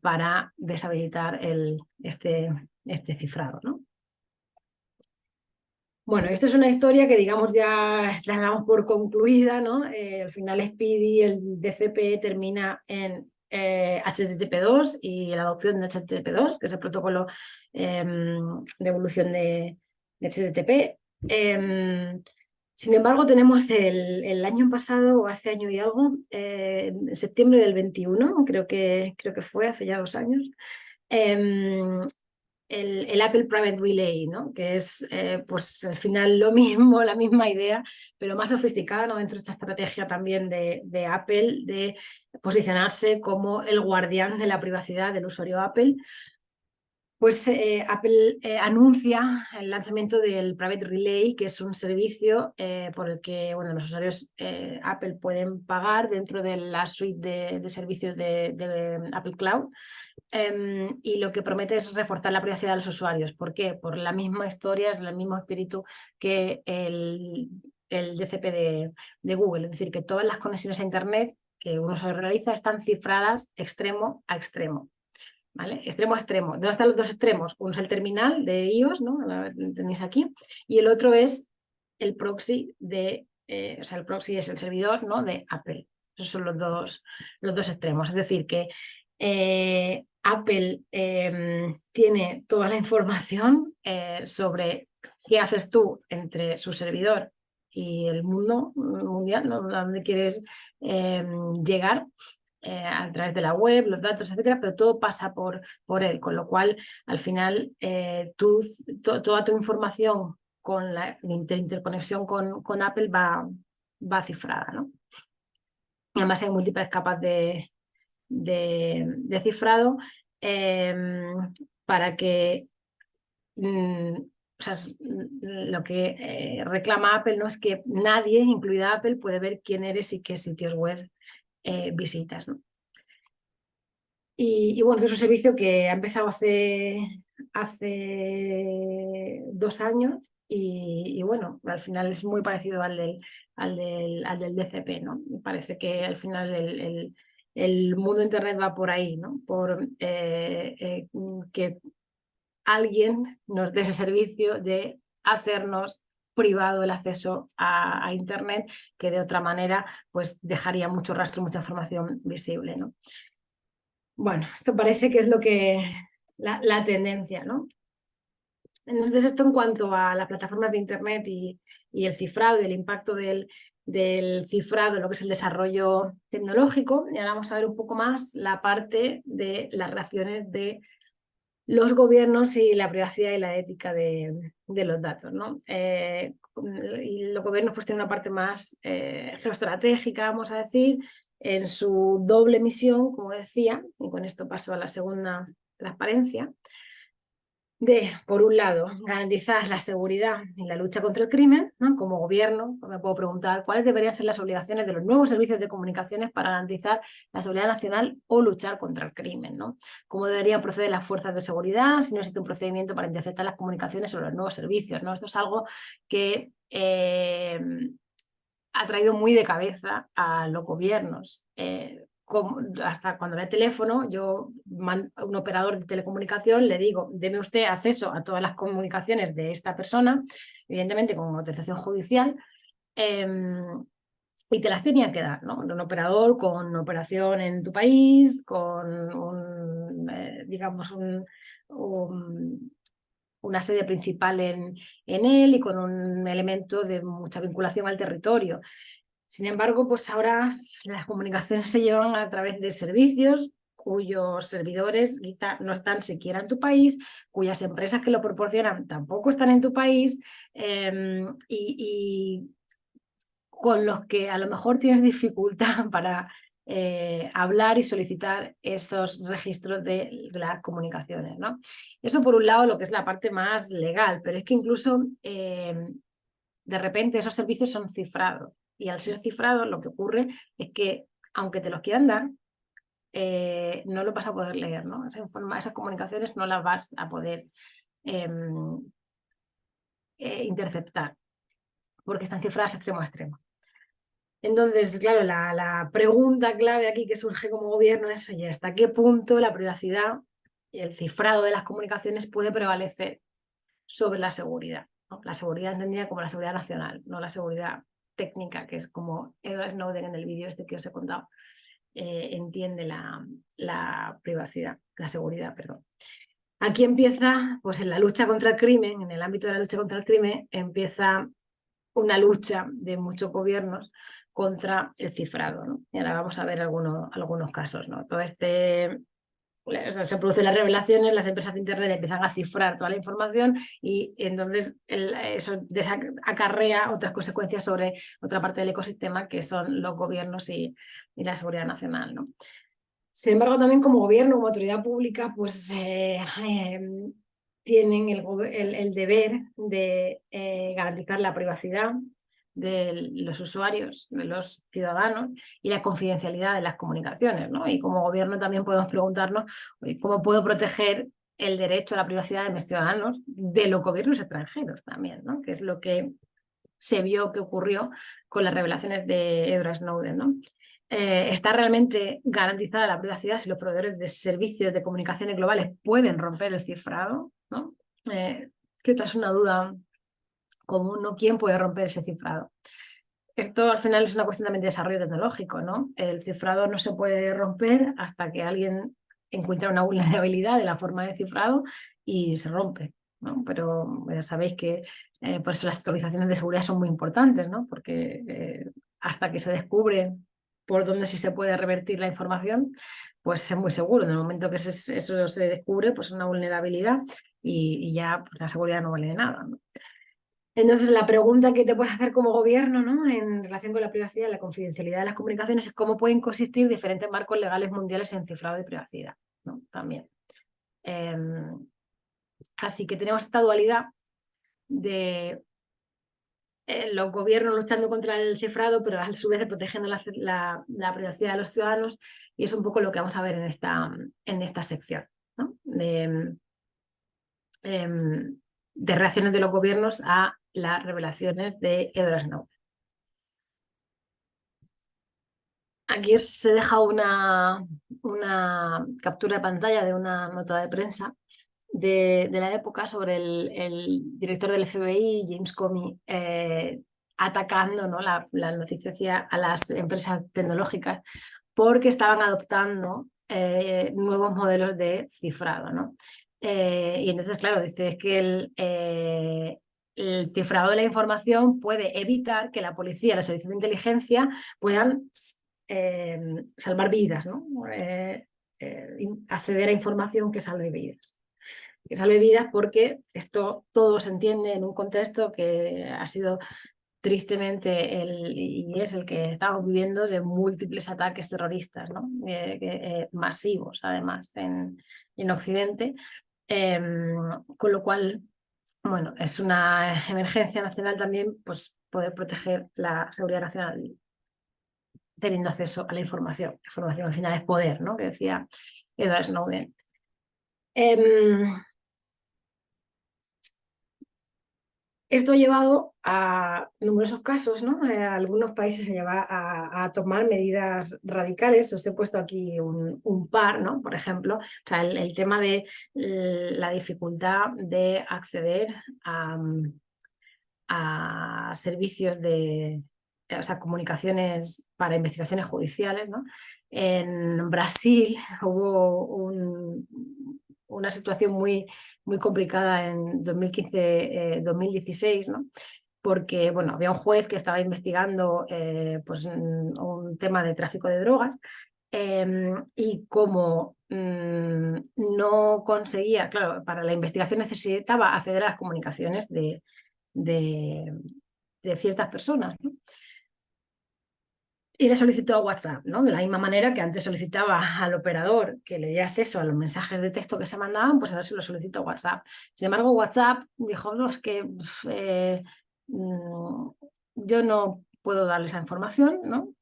para deshabilitar este cifrado, ¿no? Bueno, esto es una historia que, digamos, ya damos por concluida, ¿no? Al final Speedy, el DCP, termina en HTTP2 y la adopción de HTTP2, que es el protocolo de evolución de HTTP. Sin embargo, tenemos el año pasado, o hace año y algo, en septiembre del 21, creo que fue, hace ya 2 años, el Apple Private Relay, ¿no? Que es pues al final lo mismo, la misma idea, pero más sofisticada, ¿no?, dentro de esta estrategia también de Apple de posicionarse como el guardián de la privacidad del usuario Apple. Pues Apple anuncia el lanzamiento del Private Relay, que es un servicio por el que los usuarios Apple pueden pagar dentro de la suite de servicios de Apple Cloud. Y lo que promete es reforzar la privacidad de los usuarios. ¿Por qué? Por la misma historia, es el mismo espíritu que el DCP de Google. Es decir, que todas las conexiones a Internet que uno se realiza están cifradas extremo a extremo. ¿Vale? Extremo a extremo. ¿Dónde están los dos extremos? Uno es el terminal de iOS, ¿no? Lo tenéis aquí, y el otro es el proxy o sea, el proxy es el servidor, ¿no? De Apple. Esos son los dos extremos. Es decir, que Apple tiene toda la información sobre qué haces tú entre su servidor y el mundo mundial, ¿no? Donde quieres llegar a través de la web, los datos, etcétera, pero todo pasa por él, con lo cual al final toda tu información con la interconexión con Apple va cifrada, ¿no? Y además hay múltiples capas de cifrado para que o sea, lo que reclama Apple no es que nadie, incluida Apple, puede ver quién eres y qué sitios web visitas, ¿no? Y bueno, es un servicio que ha empezado hace 2 años y bueno, al final es muy parecido al del DCP, ¿no? Me parece que al final el mundo de Internet va por ahí, ¿no? Por que alguien nos dé ese servicio de hacernos privado el acceso a Internet, que de otra manera pues dejaría mucho rastro, mucha información visible, ¿no? Bueno, esto parece que es lo que la tendencia, ¿no? Entonces, esto en cuanto a las plataformas de Internet y el cifrado y el impacto del cifrado en lo que es el desarrollo tecnológico. Y ahora vamos a ver un poco más la parte de las relaciones de los gobiernos y la privacidad y la ética de los datos, ¿no? Y los gobiernos pues tienen una parte más geoestratégica, vamos a decir, en su doble misión, como decía, y con esto paso a la segunda transparencia, de, por un lado, garantizar la seguridad y la lucha contra el crimen, ¿no? Como gobierno, me puedo preguntar cuáles deberían ser las obligaciones de los nuevos servicios de comunicaciones para garantizar la seguridad nacional o luchar contra el crimen, ¿no? Cómo deberían proceder las fuerzas de seguridad si no existe un procedimiento para interceptar las comunicaciones sobre los nuevos servicios, ¿no? Esto es algo que ha traído muy de cabeza a los gobiernos. Hasta cuando ve el teléfono, yo, un operador de telecomunicación, le digo, deme usted acceso a todas las comunicaciones de esta persona, evidentemente con autorización judicial, y te las tenía que dar, ¿no? Un operador con operación en tu país, con digamos, una sede principal en él y con un elemento de mucha vinculación al territorio. Sin embargo, pues ahora las comunicaciones se llevan a través de servicios cuyos servidores quizá no están siquiera en tu país, cuyas empresas que lo proporcionan tampoco están en tu país y con los que a lo mejor tienes dificultad para hablar y solicitar esos registros de las comunicaciones, ¿no? Eso por un lado lo que es la parte más legal, pero es que incluso de repente esos servicios son cifrados y al ser cifrados lo que ocurre es que aunque te los quieran dar, no lo vas a poder leer, ¿no? Esas comunicaciones no las vas a poder interceptar porque están cifradas extremo a extremo. Entonces, claro, la pregunta clave aquí que surge como gobierno es, oye, ¿hasta qué punto la privacidad y el cifrado de las comunicaciones puede prevalecer sobre la seguridad, ¿no? La seguridad entendida como la seguridad nacional, no la seguridad técnica, que es como Edward Snowden en el vídeo este que os he contado, entiende la privacidad, la seguridad, perdón. Aquí empieza, pues en la lucha contra el crimen, en el ámbito de la lucha contra el crimen, empieza una lucha de muchos gobiernos contra el cifrado, ¿no? Y ahora vamos a ver algunos casos, ¿no? Todo o sea, se producen las revelaciones, las empresas de Internet empiezan a cifrar toda la información y entonces eso acarrea otras consecuencias sobre otra parte del ecosistema que son los gobiernos y la seguridad nacional, ¿no? Sin embargo, también como gobierno, como autoridad pública, pues tienen el deber de garantizar la privacidad de los usuarios, de los ciudadanos y la confidencialidad de las comunicaciones, ¿no? Y como gobierno también podemos preguntarnos cómo puedo proteger el derecho a la privacidad de mis ciudadanos de los gobiernos extranjeros también, ¿no? Que es lo que se vio que ocurrió con las revelaciones de Edward Snowden, ¿no? ¿Está realmente garantizada la privacidad si los proveedores de servicios de comunicaciones globales pueden romper el cifrado? ¿No? Que esta es una duda común, ¿no? ¿Quién puede romper ese cifrado? Esto al final es una cuestión también de desarrollo tecnológico, ¿no? El cifrado no se puede romper hasta que alguien encuentra una vulnerabilidad de la forma de cifrado y se rompe, ¿no? Pero ya sabéis que por eso las actualizaciones de seguridad son muy importantes, ¿no? Porque hasta que se descubre por dónde sí se puede revertir la información, pues es muy seguro. En el momento que eso se descubre, pues es una vulnerabilidad y ya pues, la seguridad no vale de nada, ¿no? Entonces, la pregunta que te puedes hacer como gobierno, ¿no? En relación con la privacidad y la confidencialidad de las comunicaciones es cómo pueden consistir diferentes marcos legales mundiales en cifrado de privacidad, ¿no? También. Así que tenemos esta dualidad de los gobiernos luchando contra el cifrado, pero a su vez protegiendo la privacidad de los ciudadanos, y es un poco lo que vamos a ver en esta sección, ¿no? De reacciones de los gobiernos a las revelaciones de Edward Snowden. Aquí os he dejado una captura de pantalla de una nota de prensa de la época sobre el director del FBI, James Comey, atacando, ¿no? la noticia a las empresas tecnológicas porque estaban adoptando nuevos modelos de cifrado, ¿no? Y entonces, claro, dice es que el cifrado de la información puede evitar que la policía y los servicios de inteligencia puedan salvar vidas, ¿no? Acceder a información que salve vidas. Que salve vidas porque esto todo se entiende en un contexto que ha sido tristemente y es el que estamos viviendo de múltiples ataques terroristas, ¿no? Masivos además en Occidente, con lo cual, bueno, es una emergencia nacional también pues, poder proteger la seguridad nacional teniendo acceso a la información. La información al final es poder, ¿no? Que decía Edward Snowden. Esto ha llevado a numerosos casos, ¿no? Algunos países se llevan a tomar medidas radicales. Os he puesto aquí un par, ¿no? Por ejemplo, o sea, el tema de la dificultad de acceder a servicios de, o sea, comunicaciones para investigaciones judiciales, ¿no? En Brasil hubo una situación muy complicada en 2015-2016, ¿no? Porque bueno, había un juez que estaba investigando pues, un tema de tráfico de drogas y como no conseguía, claro, para la investigación necesitaba acceder a las comunicaciones de ciertas personas, ¿no? Y le solicitó a WhatsApp, ¿no? De la misma manera que antes solicitaba al operador que le diera acceso a los mensajes de texto que se mandaban, pues ahora se lo solicitó a WhatsApp. Sin embargo, WhatsApp dijo, no, es que yo no puedo darle esa información, ¿no?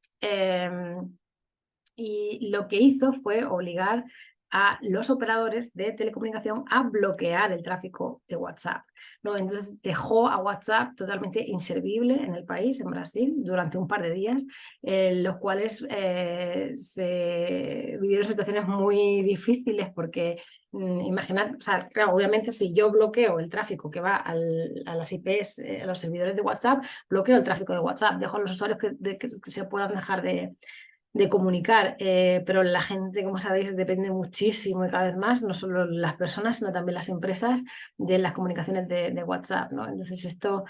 Y lo que hizo fue obligar a los operadores de telecomunicación a bloquear el tráfico de WhatsApp, ¿no? Entonces dejó a WhatsApp totalmente inservible en el país, en Brasil, durante un par de días, los cuales se vivieron situaciones muy difíciles porque imaginad, o sea, claro, obviamente si yo bloqueo el tráfico que va a las IPs, a los servidores de WhatsApp, bloqueo el tráfico de WhatsApp, dejo a los usuarios que se puedan dejar de comunicar, pero la gente, como sabéis, depende muchísimo y cada vez más, no solo las personas, sino también las empresas, de las comunicaciones de WhatsApp, ¿no? Entonces esto,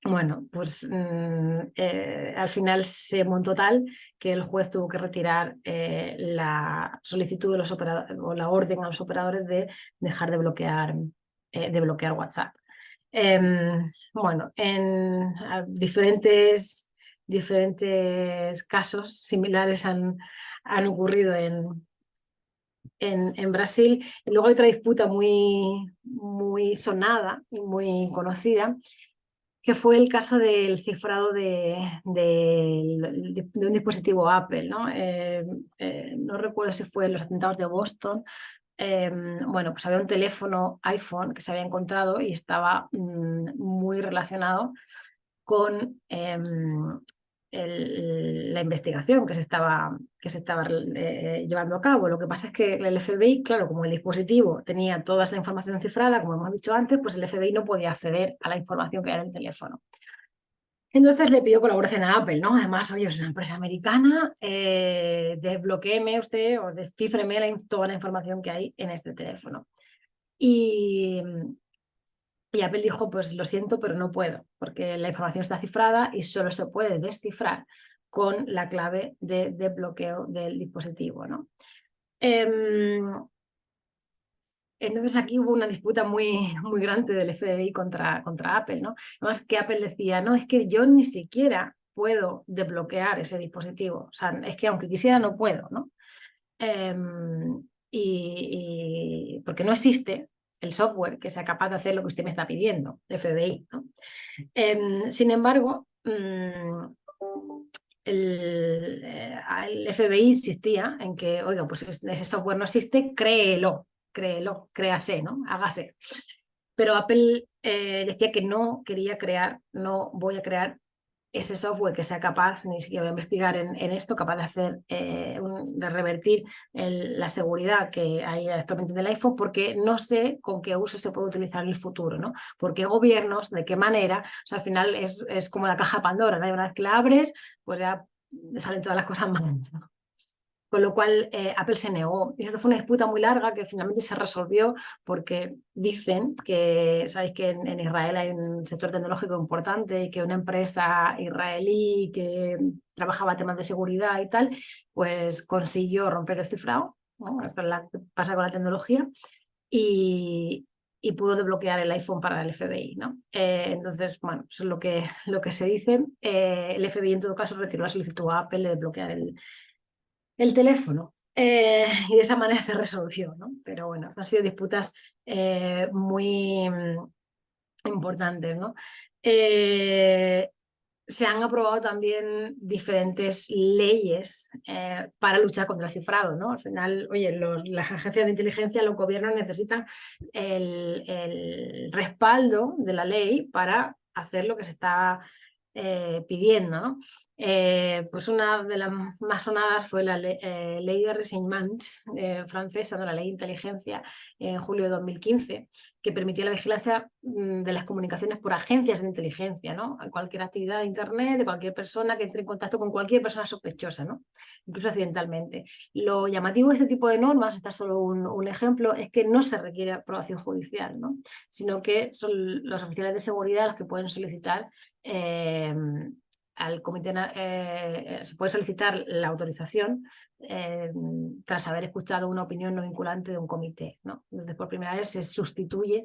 bueno, pues al final se montó tal que el juez tuvo que retirar la solicitud de los operadores o la orden a los operadores de dejar de bloquear WhatsApp. Bueno, en diferentes casos similares han ocurrido en Brasil. Y luego hay otra disputa muy sonada y muy conocida, que fue el caso del cifrado de un dispositivo Apple, ¿no? No recuerdo si fue en los atentados de Boston. Bueno, pues había un teléfono iPhone que se había encontrado y estaba muy relacionado con la investigación que se estaba llevando a cabo. Lo que pasa es que el FBI, claro, como el dispositivo tenía toda esa información cifrada, como hemos dicho antes, pues el FBI no podía acceder a la información que era en el teléfono. Entonces le pidió colaboración a Apple, ¿no? Además, oye, es una empresa americana, desbloquéeme usted o descífreme toda la información que hay en este teléfono. Y Apple dijo, pues lo siento, pero no puedo, porque la información está cifrada y solo se puede descifrar con la clave de desbloqueo del dispositivo, ¿no? Entonces aquí hubo una disputa muy grande del FBI contra Apple, ¿no? Además que Apple decía, no, es que yo ni siquiera puedo desbloquear ese dispositivo, o sea, es que aunque quisiera no puedo, ¿no? Porque no existe el software que sea capaz de hacer lo que usted me está pidiendo, FBI, ¿no? Sin embargo, el FBI insistía en que, oiga, pues ese software no existe, créase, ¿no? Hágase. Pero Apple decía que no quería crear, no voy a crear ese software que sea capaz, ni siquiera voy a investigar en esto, capaz de hacer, de revertir la seguridad que hay actualmente en el iPhone, porque no sé con qué uso se puede utilizar en el futuro, ¿no? ¿Por qué gobiernos? ¿De qué manera? O sea, al final es como la caja Pandora, ¿no? Y una vez que la abres, pues ya salen todas las cosas malas, ¿no? Con lo cual Apple se negó. Y esto fue una disputa muy larga que finalmente se resolvió porque dicen que, sabéis que en Israel hay un sector tecnológico importante y que una empresa israelí que trabajaba temas de seguridad y tal, pues consiguió romper el cifrado, ¿no? Esto es lo que pasa con la tecnología, y pudo desbloquear el iPhone para el FBI, ¿no? Entonces, bueno, eso es lo que se dice. El FBI en todo caso retiró la solicitud a Apple de desbloquear el teléfono. Y de esa manera se resolvió, ¿no? Pero bueno, han sido disputas muy importantes, ¿no? Se han aprobado también diferentes leyes para luchar contra el cifrado, ¿no? Al final, oye, las agencias de inteligencia, los gobiernos necesitan el respaldo de la ley para hacer lo que se está pidiendo, ¿no? Pues una de las más sonadas fue la ley de renseignement francesa, ¿no? La ley de inteligencia, en julio de 2015, que permitía la vigilancia de las comunicaciones por agencias de inteligencia, ¿no? Cualquier actividad de Internet, de cualquier persona que entre en contacto con cualquier persona sospechosa, ¿no? Incluso accidentalmente. Lo llamativo de este tipo de normas, está solo un ejemplo, es que no se requiere aprobación judicial, ¿no? Sino que son los oficiales de seguridad los que pueden solicitar al comité, se puede solicitar la autorización tras haber escuchado una opinión no vinculante de un comité, ¿no? Entonces, por primera vez se sustituye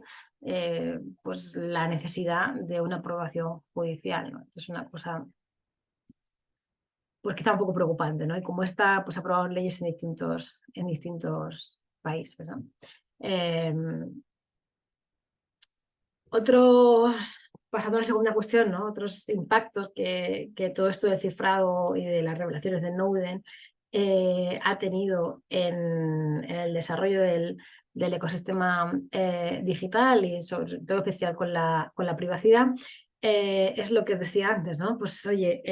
pues la necesidad de una aprobación judicial, ¿no? Esto es una cosa pues quizá un poco preocupante, ¿no? Y como está, pues aprobaron leyes en distintos países, ¿no? Pasando a la segunda cuestión, ¿no? Otros impactos que todo esto del cifrado y de las revelaciones de Snowden ha tenido en el desarrollo del ecosistema digital y sobre todo especial con la privacidad. Es lo que os decía antes, ¿no? Pues oye,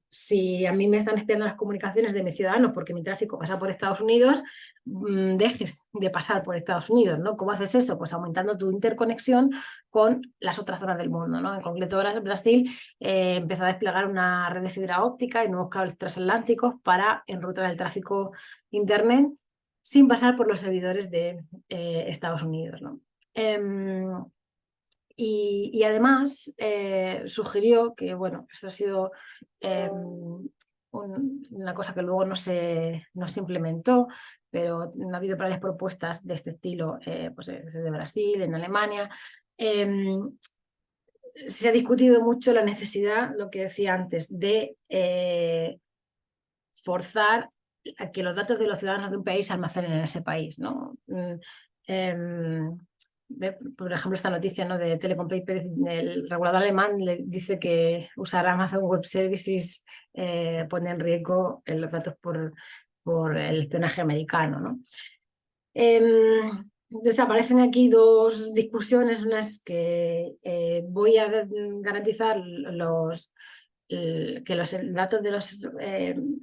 si a mí me están espiando las comunicaciones de mis ciudadanos porque mi tráfico pasa por Estados Unidos, dejes de pasar por Estados Unidos, ¿no? ¿Cómo haces eso? Pues aumentando tu interconexión con las otras zonas del mundo, ¿no? En concreto, ahora Brasil empezó a desplegar una red de fibra óptica y nuevos cables transatlánticos para enrutar el tráfico Internet sin pasar por los servidores de Estados Unidos, ¿no? Y además sugirió que, bueno, eso ha sido una cosa que luego no se implementó, pero ha habido varias propuestas de este estilo, pues desde Brasil, en Alemania. Se ha discutido mucho la necesidad, lo que decía antes, de forzar que los datos de los ciudadanos de un país se almacenen en ese país, ¿no? Por ejemplo, esta noticia, ¿no?, de Telecom Papers, el regulador alemán le dice que usar Amazon Web Services pone en riesgo los datos por el espionaje americano, ¿no? Entonces aparecen aquí dos discusiones. Una es que voy a garantizar que los datos de los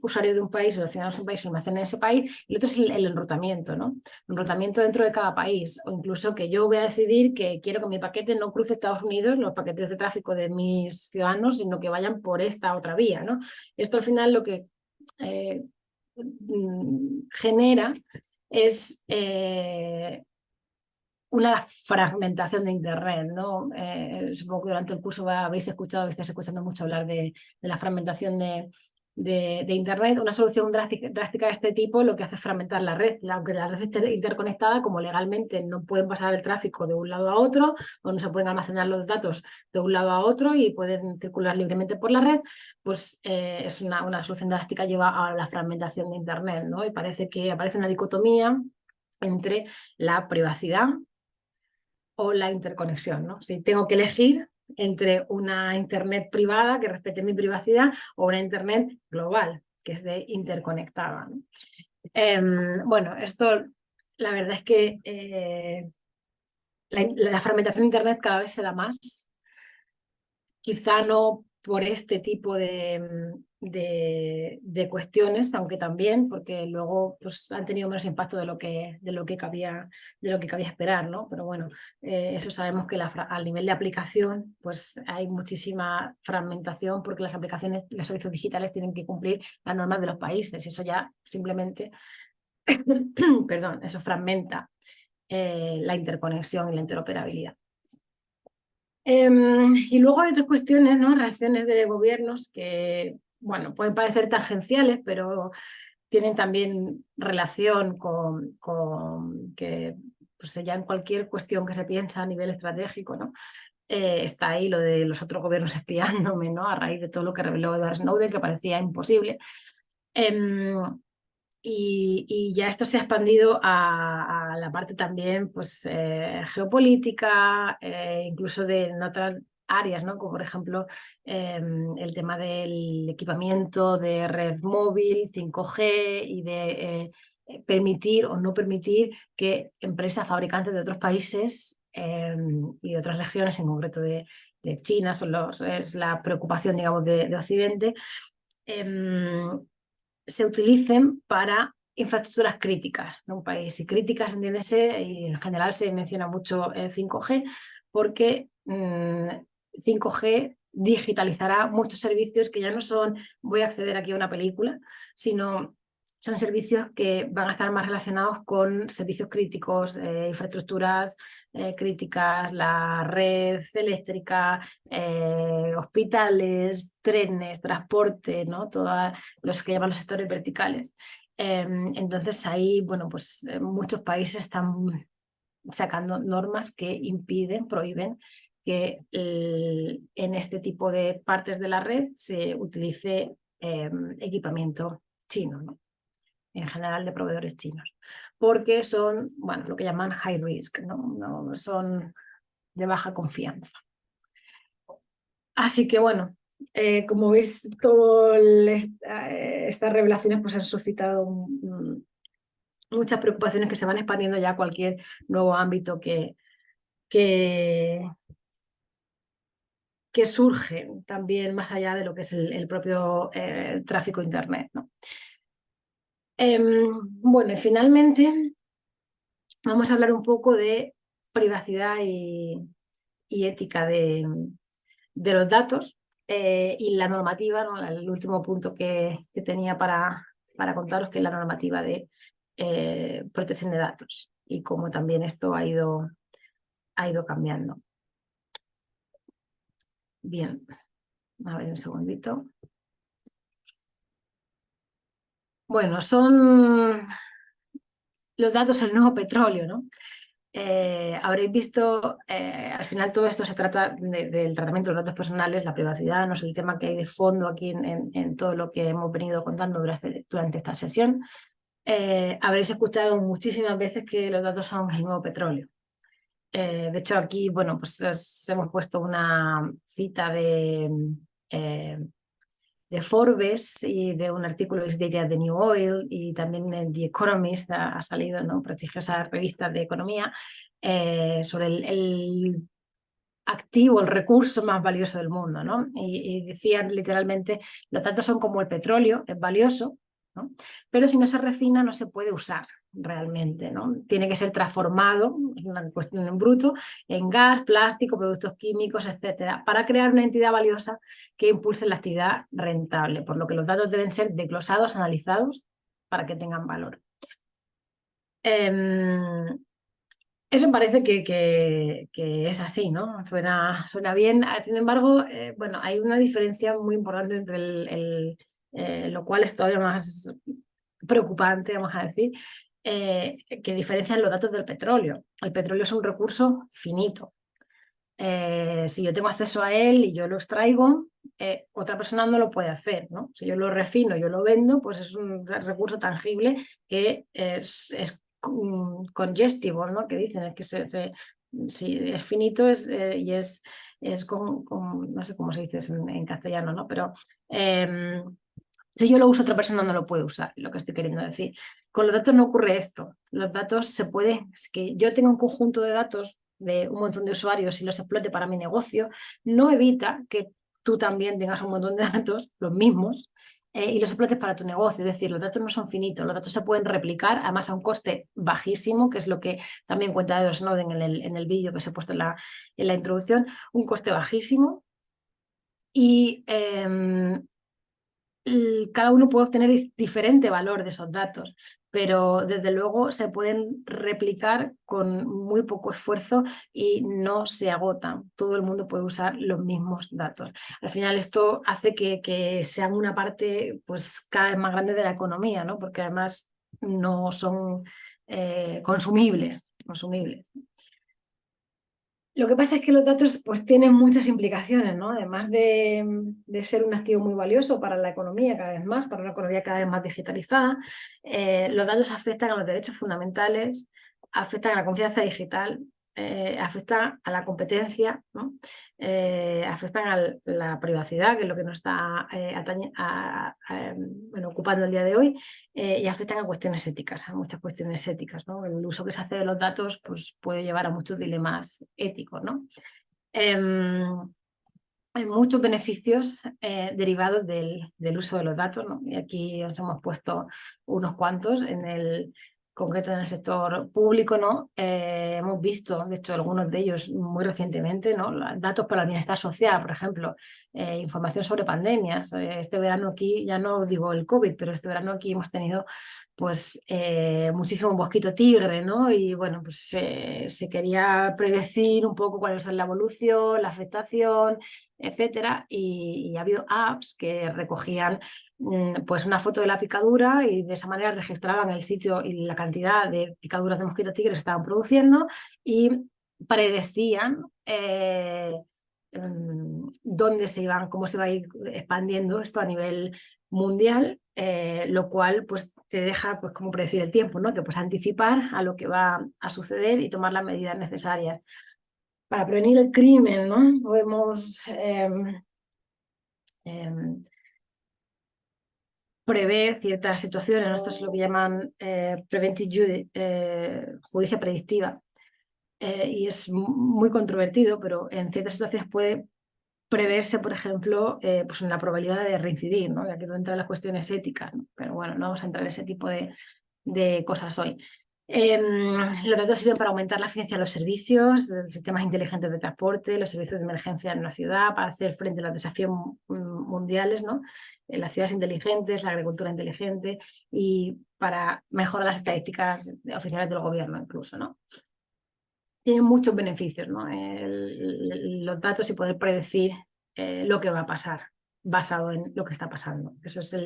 usuarios de un país o los ciudadanos de un país se almacenen en ese país, y el otro es el enrutamiento, ¿no? Enrutamiento dentro de cada país, o incluso que yo voy a decidir que quiero que mi paquete no cruce Estados Unidos, los paquetes de tráfico de mis ciudadanos, sino que vayan por esta otra vía, ¿no? Esto al final lo que genera es una fragmentación de Internet, ¿no? Supongo que durante el curso habéis escuchado, estáis escuchando mucho hablar de la fragmentación de Internet. Una solución drástica de este tipo lo que hace es fragmentar la red. Aunque la red esté interconectada, como legalmente no pueden pasar el tráfico de un lado a otro, o no se pueden almacenar los datos de un lado a otro y pueden circular libremente por la red, pues es una solución drástica, lleva a la fragmentación de Internet, ¿no? Y parece que aparece una dicotomía entre la privacidad o la interconexión, ¿no? Si tengo que elegir entre una Internet privada que respete mi privacidad o una Internet global que esté interconectada, ¿no? Bueno, esto la verdad es que la fragmentación de Internet cada vez se da más, quizá no por este tipo de cuestiones, aunque también, porque luego pues, han tenido menos impacto de lo que cabía esperar, ¿no? Pero bueno, eso sabemos que al nivel de aplicación pues hay muchísima fragmentación, porque las aplicaciones, los servicios digitales tienen que cumplir las normas de los países, y eso ya simplemente, perdón, eso fragmenta la interconexión y la interoperabilidad. Y luego hay otras cuestiones, ¿no? Reacciones de gobiernos que, bueno, pueden parecer tangenciales, pero tienen también relación con que, pues ya en cualquier cuestión que se piensa a nivel estratégico, ¿no? Está ahí lo de los otros gobiernos espiándome, ¿no? A raíz de todo lo que reveló Edward Snowden, que parecía imposible. Y ya esto se ha expandido a la parte también pues, geopolítica, incluso en otras áreas, ¿no? Como por ejemplo el tema del equipamiento de red móvil, 5G, y de permitir o no permitir que empresas fabricantes de otros países y de otras regiones, en concreto de China, es la preocupación, digamos, de Occidente, se utilicen para infraestructuras críticas de un país. Y críticas, entiéndese, y en general se menciona mucho el 5G, porque 5G digitalizará muchos servicios que ya no son voy a acceder aquí a una película, sino son servicios que van a estar más relacionados con servicios críticos, infraestructuras críticas, la red eléctrica, hospitales, trenes, transporte, ¿no? Todos los que llaman los sectores verticales. Entonces ahí, bueno, pues muchos países están sacando normas que impiden, prohíben que en este tipo de partes de la red se utilice equipamiento chino, ¿no? En general de proveedores chinos, porque son, bueno, lo que llaman high risk, ¿no? No son de baja confianza. Así que bueno, como veis, todas estas revelaciones pues, han suscitado muchas preocupaciones que se van expandiendo ya a cualquier nuevo ámbito que surge también más allá de lo que es el propio tráfico de Internet, ¿no? Bueno, y finalmente vamos a hablar un poco de privacidad y ética de los datos y la normativa, ¿no? El último punto que tenía para contaros, que es la normativa de protección de datos y cómo también esto ha ido cambiando. Bien, a ver un segundito. Bueno, son los datos el nuevo petróleo, ¿no? Habréis visto, al final todo esto se trata del tratamiento de los datos personales, la privacidad, no es el tema que hay de fondo aquí en todo lo que hemos venido contando durante esta sesión. Habréis escuchado muchísimas veces que los datos son el nuevo petróleo. De hecho, aquí, bueno, pues os hemos puesto una cita de Forbes y de un artículo que es Data the New Oil, y también en The Economist ha salido, ¿no?, prestigiosa revista de economía, sobre el activo, el recurso más valioso del mundo, ¿no? Y decían literalmente, los datos son como el petróleo, es valioso, ¿no?, pero si no se refina no se puede usar realmente, ¿no? Tiene que ser transformado, es una cuestión en bruto, en gas, plástico, productos químicos, etcétera, para crear una entidad valiosa que impulse la actividad rentable, por lo que los datos deben ser desglosados, analizados, para que tengan valor. Eso parece que es así, ¿no? Suena bien. Sin embargo, bueno, hay una diferencia muy importante entre lo cual es todavía más preocupante, vamos a decir, que diferencian los datos del petróleo. El petróleo es un recurso finito. Si yo tengo acceso a él y yo lo extraigo, otra persona no lo puede hacer, ¿no? Si yo lo refino, yo lo vendo, pues es un recurso tangible que es congestible, ¿no? Que dicen, es que si es finito y es no sé cómo se dice eso en castellano, ¿no? Pero si yo lo uso, otra persona no lo puede usar, lo que estoy queriendo decir. Con los datos no ocurre esto. Los datos es que yo tenga un conjunto de datos de un montón de usuarios y los explote para mi negocio, no evita que tú también tengas un montón de datos, los mismos, y los explotes para tu negocio. Es decir, los datos no son finitos, los datos se pueden replicar, además a un coste bajísimo, que es lo que también cuenta Edward Snowden en el vídeo que os he puesto en la introducción, un coste bajísimo. Y cada uno puede obtener diferente valor de esos datos, pero desde luego se pueden replicar con muy poco esfuerzo y no se agotan. Todo el mundo puede usar los mismos datos. Al final esto hace que sean una parte, pues, cada vez más grande de la economía, ¿no? Porque además no son consumibles. Lo que pasa es que los datos, pues, tienen muchas implicaciones, ¿no? Además de ser un activo muy valioso para la economía cada vez más, para una economía cada vez más digitalizada, los datos afectan a los derechos fundamentales, afectan a la confianza digital, afectan a la competencia, ¿no? Afectan a la privacidad, que es lo que nos está bueno, ocupando el día de hoy, y afectan a cuestiones éticas, a muchas cuestiones éticas, ¿no? El uso que se hace de los datos, pues, puede llevar a muchos dilemas éticos, ¿no? Hay muchos beneficios derivados del uso de los datos, ¿no? Y aquí os hemos puesto unos cuantos. Concreto en el sector público, ¿no? Hemos visto, de hecho, algunos de ellos muy recientemente, ¿no? Datos para el bienestar social, por ejemplo, información sobre pandemias. Este verano aquí, ya no os digo el COVID, pero este verano aquí hemos tenido, pues, muchísimo mosquito tigre, ¿no? Y bueno, pues se quería predecir un poco cuál es la evolución, la afectación, etcétera, y ha habido apps que recogían, pues, una foto de la picadura y de esa manera registraban el sitio y la cantidad de picaduras de mosquito tigre que estaban produciendo y predecían dónde cómo se va a ir expandiendo esto a nivel mundial, lo cual, pues, te deja, pues, como predecir el tiempo, ¿no? Te puedes anticipar a lo que va a suceder y tomar las medidas necesarias. Para prevenir el crimen, ¿no? Podemos prever ciertas situaciones, ¿no? Esto es lo que llaman justicia predictiva, y es muy controvertido, pero en ciertas situaciones puede preverse, por ejemplo, pues una probabilidad de reincidir, ¿no? Y aquí entran las cuestiones éticas, ¿no? Pero bueno, no vamos a entrar en ese tipo de cosas hoy. Los datos sirven para aumentar la eficiencia de los servicios, de los sistemas inteligentes de transporte, los servicios de emergencia en una ciudad, para hacer frente a los desafíos mundiales, ¿no? Las ciudades inteligentes, la agricultura inteligente, y para mejorar las estadísticas oficiales del gobierno incluso, ¿no? Tienen muchos beneficios, ¿no? Los datos y poder predecir lo que va a pasar basado en lo que está pasando. Eso es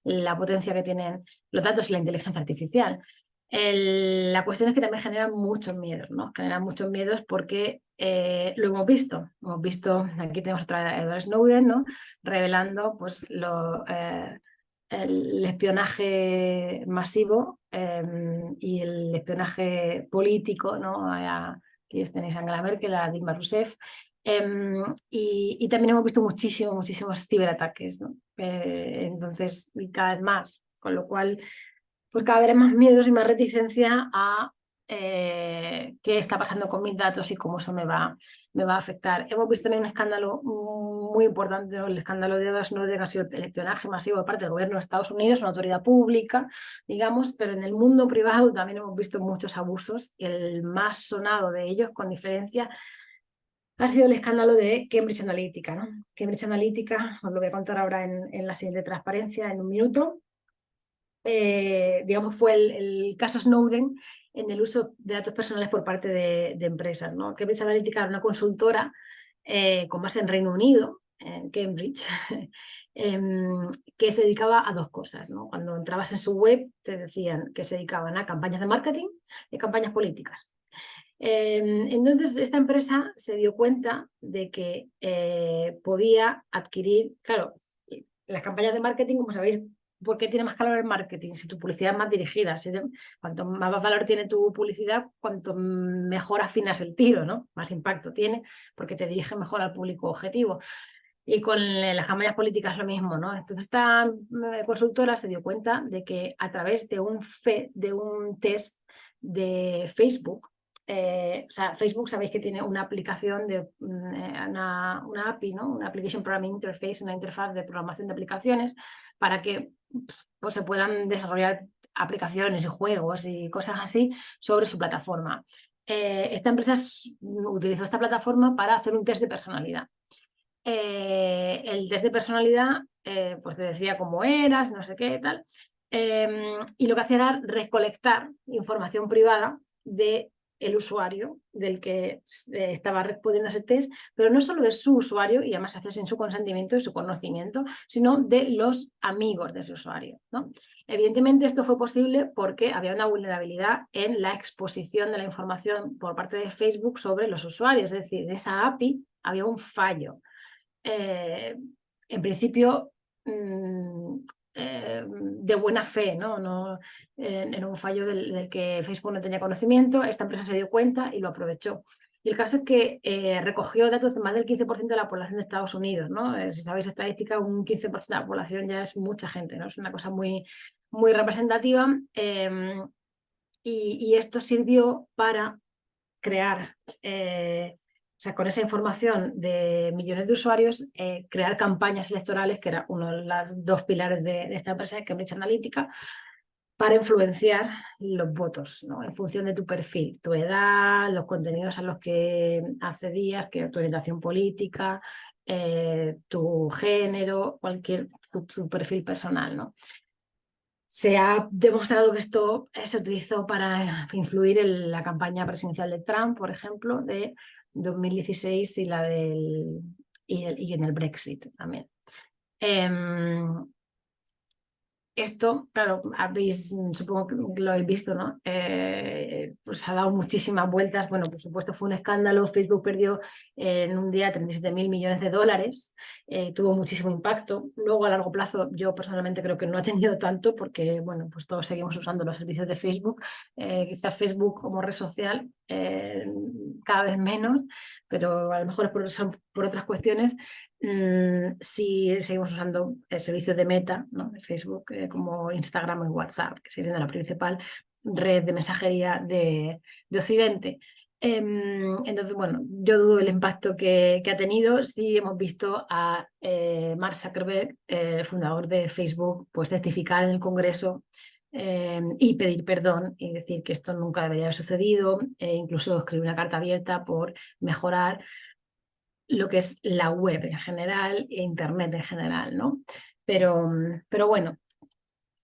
la potencia que tienen los datos y la inteligencia artificial. La cuestión es que también generan muchos miedos, ¿no? Generan muchos miedos porque lo hemos visto. Hemos visto, aquí tenemos otra Edward Snowden, ¿no? Revelando pues, el espionaje masivo y el espionaje político, ¿no? Aquí tenéis a Angela Merkel, a Dilma Rousseff. Y también hemos visto muchísimos ciberataques, ¿no? Entonces, y cada vez más, con lo cual pues cada vez hay más miedos y más reticencia a qué está pasando con mis datos y cómo eso me va a afectar. Hemos visto también un escándalo muy importante, ¿no? El escándalo de Edward Snowden ha sido el espionaje masivo de parte del gobierno de Estados Unidos, una autoridad pública, digamos, pero en el mundo privado también hemos visto muchos abusos y el más sonado de ellos, con diferencia, ha sido el escándalo de Cambridge Analytica, ¿no? Cambridge Analytica, os lo voy a contar ahora en la siguiente transparencia, en un minuto. Digamos, fue el caso Snowden en el uso de datos personales por parte de empresas, ¿no? Cambridge Analytica era una consultora con base en Reino Unido, en Cambridge, que se dedicaba a dos cosas, ¿no? Cuando entrabas en su web te decían que se dedicaban a campañas de marketing y campañas políticas. Entonces esta empresa se dio cuenta de que podía adquirir, claro, las campañas de marketing, como sabéis, ¿por qué tiene más calor el marketing? Si tu publicidad es más dirigida, cuanto más valor tiene tu publicidad, cuanto mejor afinas el tiro, ¿no? Más impacto tiene, porque te dirige mejor al público objetivo. Y con las campañas políticas lo mismo, ¿no? Entonces esta consultora se dio cuenta de que a través de un test de Facebook, o sea, Facebook sabéis que tiene una aplicación de una API, ¿no? Una Application Programming Interface, una interfaz de programación de aplicaciones para que pues, se puedan desarrollar aplicaciones y juegos y cosas así sobre su plataforma. Esta empresa utilizó esta plataforma para hacer un test de personalidad. El test de personalidad pues te decía cómo eras, no sé qué, tal. Y lo que hacía era recolectar información privada del usuario del que estaba respondiendo ese test, pero no solo de su usuario, y además se hacía sin su consentimiento y su conocimiento, sino de los amigos de ese usuario, ¿no? Evidentemente esto fue posible porque había una vulnerabilidad en la exposición de la información por parte de Facebook sobre los usuarios, es decir, en esa API había un fallo. En principio de buena fe, ¿no? Era un fallo del que Facebook no tenía conocimiento, esta empresa se dio cuenta y lo aprovechó. Y el caso es que recogió datos de más del 15% de la población de Estados Unidos, ¿no? Si sabéis estadística, un 15% de la población ya es mucha gente, ¿no? Es una cosa muy representativa y esto sirvió para crear o sea, con esa información de millones de usuarios, crear campañas electorales, que era uno de los dos pilares de esta empresa, Cambridge Analytica, para influenciar los votos, ¿no? En función de tu perfil, tu edad, los contenidos a los que accedías, que tu orientación política, tu género, tu perfil personal, ¿no? Se ha demostrado que esto se utilizó para influir en la campaña presidencial de Trump, por ejemplo, de 2016 y en el Brexit también. Esto, claro, supongo que lo habéis visto, ¿no? Pues ha dado muchísimas vueltas. Bueno, por supuesto fue un escándalo. Facebook perdió en un día 37.000 millones de dólares. Tuvo muchísimo impacto. Luego, a largo plazo, yo personalmente creo que no ha tenido tanto porque, bueno, pues todos seguimos usando los servicios de Facebook. Quizás Facebook como red social cada vez menos, pero a lo mejor es por otras cuestiones. Si seguimos usando el servicio de Meta, ¿no? De Facebook, como Instagram y WhatsApp, que sigue siendo la principal red de mensajería de Occidente. Entonces, bueno, yo dudo el impacto que ha tenido. Sí hemos visto a Mark Zuckerberg, fundador de Facebook, pues testificar en el Congreso y pedir perdón y decir que esto nunca debería haber sucedido, incluso escribir una carta abierta por mejorar lo que es la web en general e Internet en general, ¿no? Pero bueno,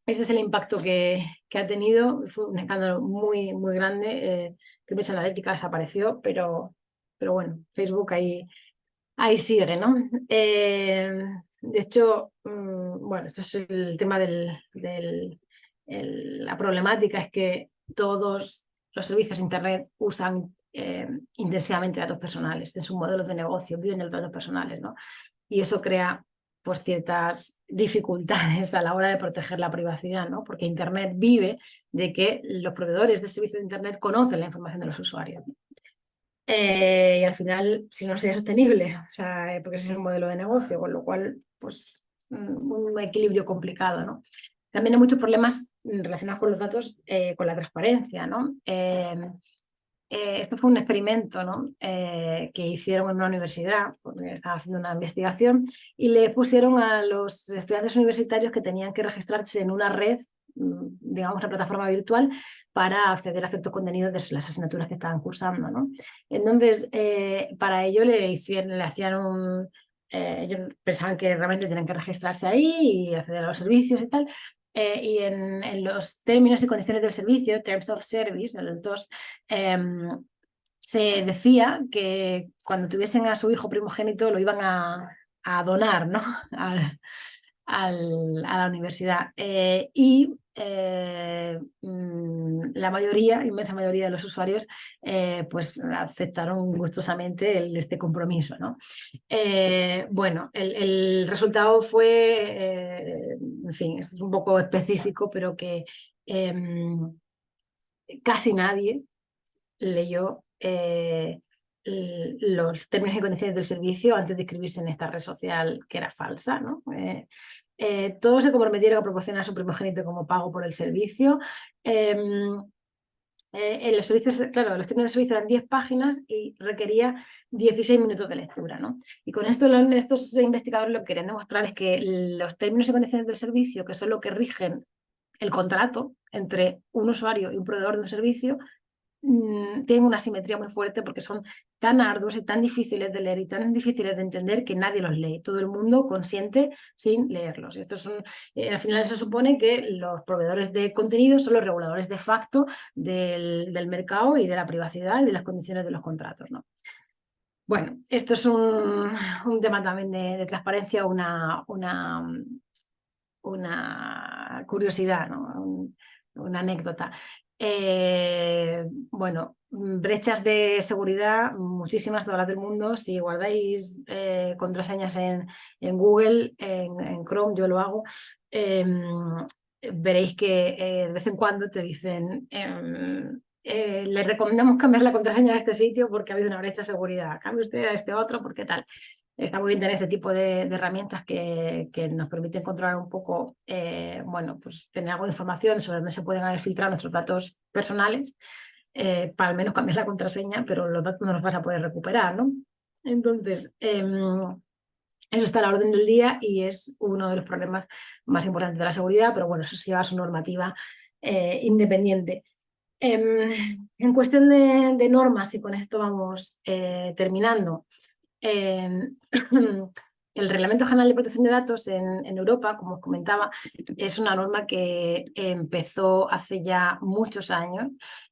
este es el impacto que ha tenido. Fue un escándalo muy grande. Cambridge Analytica desapareció, pero bueno, Facebook ahí sigue, ¿no? De hecho, bueno, esto es el tema la problemática es que todos los servicios de Internet usan intensivamente datos personales en sus modelos de negocio, viven de los datos personales, ¿no? Y eso crea pues ciertas dificultades a la hora de proteger la privacidad, ¿no? Porque Internet vive de que los proveedores de servicios de Internet conocen la información de los usuarios. Y al final, si no sería sostenible, o sea, porque ese es un modelo de negocio, con lo cual, pues, un equilibrio complicado, ¿no? También hay muchos problemas relacionados con los datos, con la transparencia, ¿no? Esto fue un experimento, ¿no? Que hicieron en una universidad, porque estaban haciendo una investigación, y le pusieron a los estudiantes universitarios que tenían que registrarse en una red, digamos, una plataforma virtual, para acceder a ciertos contenidos de las asignaturas que estaban cursando, ¿no? Entonces, para ello le hacían un... ellos pensaban que realmente tenían que registrarse ahí y acceder a los servicios y tal. Y en los términos y condiciones del servicio, Terms of Service, el TOS, se decía que cuando tuviesen a su hijo primogénito lo iban a donar, ¿no? A la universidad. La mayoría, inmensa mayoría de los usuarios, pues aceptaron gustosamente este compromiso, ¿no? Bueno, el resultado fue, en fin, esto es un poco específico, pero que casi nadie leyó los términos y condiciones del servicio antes de inscribirse en esta red social que era falsa, ¿no? Todos se comprometieron a proporcionar a su primogénito como pago por el servicio. Los servicios, claro, los términos de servicio eran 10 páginas y requería 16 minutos de lectura, ¿no? Y con esto estos investigadores lo que querían demostrar es que los términos y condiciones del servicio, que son lo que rigen el contrato entre un usuario y un proveedor de un servicio, tienen una simetría muy fuerte porque son tan arduos y tan difíciles de leer y tan difíciles de entender que nadie los lee. Todo el mundo consiente sin leerlos. Y estos son, al final eso supone que los proveedores de contenido son los reguladores de facto del mercado y de la privacidad y de las condiciones de los contratos, ¿no? Bueno, esto es un tema también de transparencia, una curiosidad, ¿no? Una anécdota. Bueno, brechas de seguridad, muchísimas, todas las del mundo. Si guardáis contraseñas en Google, en Chrome, yo lo hago, veréis que de vez en cuando te dicen... les recomendamos cambiar la contraseña a este sitio porque ha habido una brecha de seguridad. Cambie usted a este otro porque tal. Está muy bien tener este tipo de herramientas que nos permiten controlar un poco, bueno, pues tener algo de información sobre dónde se pueden haber filtrado nuestros datos personales, para al menos cambiar la contraseña, pero los datos no los vas a poder recuperar, ¿no? Entonces, eso está a la orden del día y es uno de los problemas más importantes de la seguridad, pero bueno, eso se lleva a su normativa independiente. En cuestión de normas, y con esto vamos terminando, el Reglamento General de Protección de Datos en Europa, como os comentaba, es una norma que empezó hace ya muchos años.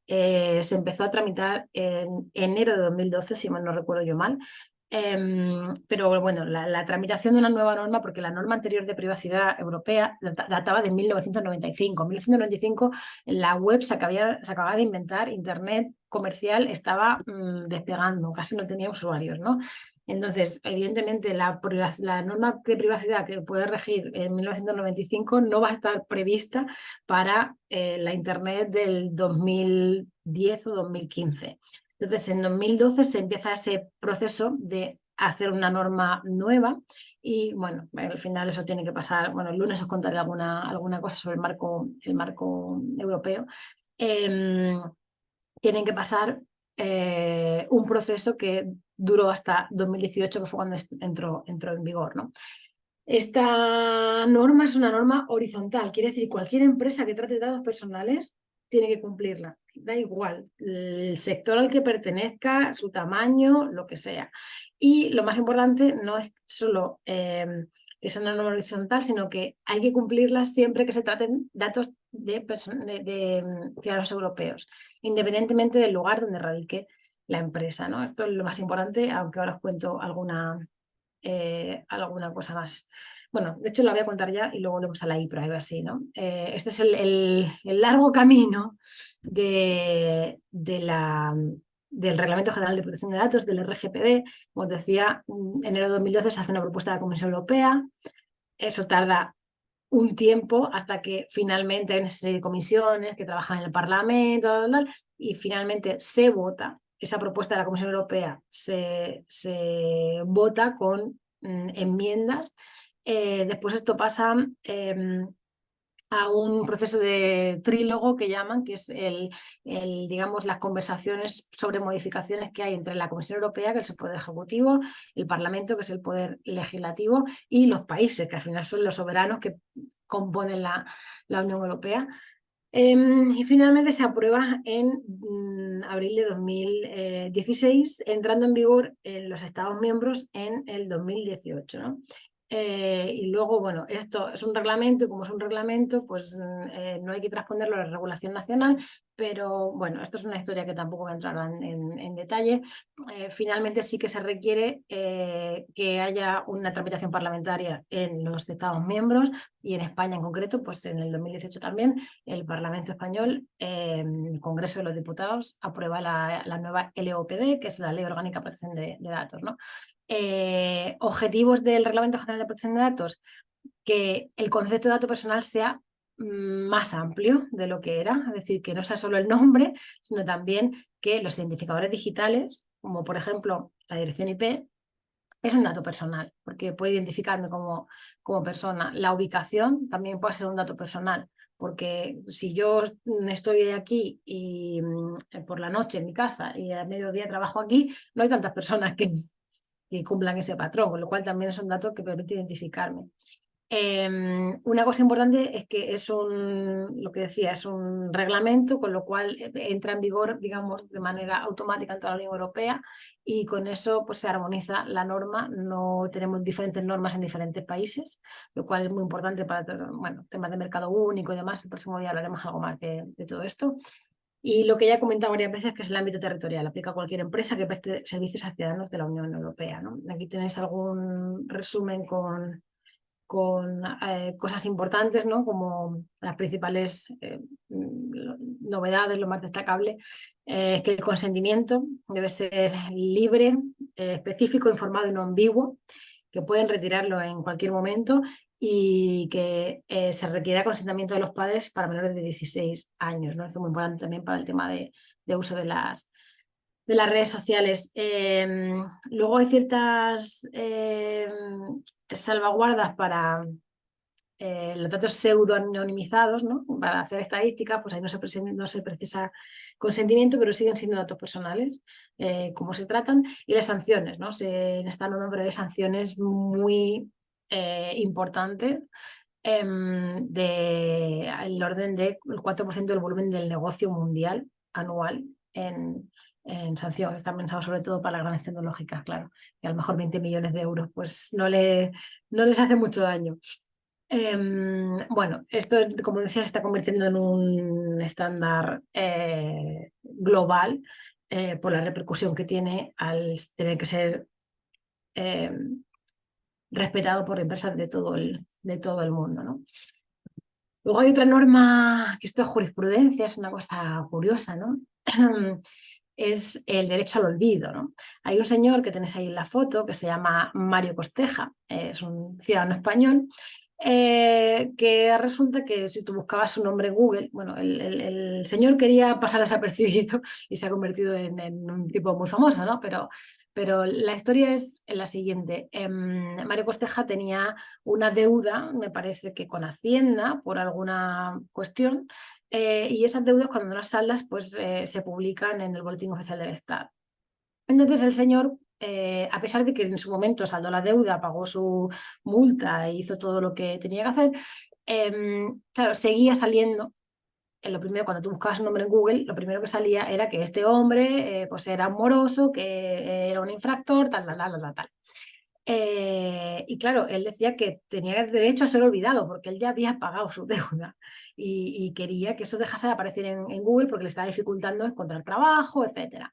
Se empezó a tramitar en enero de 2012, si mal no recuerdo yo mal. Pero bueno, la tramitación de una nueva norma, porque la norma anterior de privacidad europea databa de 1995. En 1995 la web se acababa de inventar, Internet comercial estaba despegando, casi no tenía usuarios, ¿no? Entonces, evidentemente, la norma de privacidad que puede regir en 1995 no va a estar prevista para la Internet del 2010 o 2015. Entonces, en 2012 se empieza ese proceso de hacer una norma nueva y, bueno, al final eso tiene que pasar. Bueno, el lunes os contaré alguna cosa sobre el marco europeo. Tienen que pasar un proceso que duró hasta 2018, que fue cuando entró en vigor, ¿no? Esta norma es una norma horizontal, quiere decir cualquier empresa que trate datos personales tiene que cumplirla, da igual el sector al que pertenezca, su tamaño, lo que sea. Y lo más importante no es solo que sea una norma horizontal, sino que hay que cumplirla siempre que se traten datos de ciudadanos europeos, independientemente del lugar donde radique la empresa, ¿no? Esto es lo más importante, aunque ahora os cuento alguna cosa más. Bueno, de hecho la voy a contar ya y luego volvemos a la e-privacy, ¿no? Este es el largo camino del Reglamento General de Protección de Datos, del RGPD. Como os decía, en enero de 2012 se hace una propuesta de la Comisión Europea. Eso tarda un tiempo hasta que finalmente hay una serie de comisiones que trabajan en el Parlamento, y finalmente se vota. Esa propuesta de la Comisión Europea se vota con enmiendas. Después esto pasa a un proceso de trílogo que llaman, que es digamos, las conversaciones sobre modificaciones que hay entre la Comisión Europea, que es el Poder Ejecutivo, el Parlamento, que es el Poder Legislativo, y los países, que al final son los soberanos que componen la Unión Europea. Y finalmente se aprueba en abril de 2016, entrando en vigor en los Estados miembros en el 2018, ¿no? Y luego, bueno, esto es un reglamento y como es un reglamento, pues no hay que transponerlo a la regulación nacional, pero bueno, esto es una historia que tampoco voy a entrar en detalle. Finalmente sí que se requiere que haya una tramitación parlamentaria en los Estados miembros y en España en concreto, pues en el 2018 también el Parlamento español, el Congreso de los Diputados, aprueba la nueva LOPD, que es la Ley Orgánica de Protección de Datos, ¿no? Objetivos del Reglamento General de Protección de Datos, que el concepto de dato personal sea más amplio de lo que era, es decir, que no sea solo el nombre, sino también que los identificadores digitales, como por ejemplo la dirección IP, es un dato personal, porque puede identificarme como persona. La ubicación también puede ser un dato personal, porque si yo estoy aquí y por la noche en mi casa y a mediodía trabajo aquí, no hay tantas personas que cumplan ese patrón, con lo cual también es un dato que permite identificarme. Una cosa importante es que es lo que decía, es un reglamento, con lo cual entra en vigor, digamos, de manera automática en toda la Unión Europea y con eso pues, se armoniza la norma. No tenemos diferentes normas en diferentes países, lo cual es muy importante para, bueno, temas de mercado único y demás. El próximo día hablaremos algo más de todo esto. Y lo que ya he comentado varias veces, que es el ámbito territorial, aplica a cualquier empresa que preste servicios a ciudadanos de la Unión Europea, ¿no? Aquí tenéis algún resumen con cosas importantes, ¿no? Como las principales novedades, lo más destacable, es que el consentimiento debe ser libre, específico, informado y no ambiguo, que pueden retirarlo en cualquier momento y que se requiere consentimiento de los padres para menores de 16 años, ¿no? Esto es muy importante también para el tema de uso de las redes sociales. Luego hay ciertas salvaguardas para los datos pseudo-anonimizados, ¿no? Para hacer estadísticas, pues ahí no se precisa consentimiento, pero siguen siendo datos personales, cómo se tratan, y las sanciones, ¿no? En esta norma hay sanciones muy importantes, el orden del 4% del volumen del negocio mundial anual en sanción. Está pensado sobre todo para las grandes tecnológicas, claro, que a lo mejor 20 millones de euros pues no les hace mucho daño. Bueno, esto, como decía, se está convirtiendo en un estándar global por la repercusión que tiene al tener que ser respetado por empresas de todo el mundo, ¿no? Luego hay otra norma, que esto es jurisprudencia, es una cosa curiosa, ¿no? Es el derecho al olvido, ¿no? Hay un señor que tenéis ahí en la foto que se llama Mario Costeja, es un ciudadano español, que resulta que si tú buscabas su nombre en Google, bueno, el señor quería pasar desapercibido y se ha convertido en un tipo muy famoso, ¿no? Pero la historia es la siguiente. Mario Costeja tenía una deuda, me parece que con Hacienda, por alguna cuestión, y esas deudas cuando no las saldas pues se publican en el Boletín Oficial del Estado. Entonces el señor, a pesar de que en su momento saldó la deuda, pagó su multa e hizo todo lo que tenía que hacer, claro, seguía saliendo. Lo primero, cuando tú buscabas un nombre en Google, lo primero que salía era que este hombre pues era un moroso, que era un infractor, tal, tal, tal, tal, tal. Y claro, él decía que tenía derecho a ser olvidado porque él ya había pagado su deuda y quería que eso dejase de aparecer en Google porque le estaba dificultando encontrar trabajo, etcétera.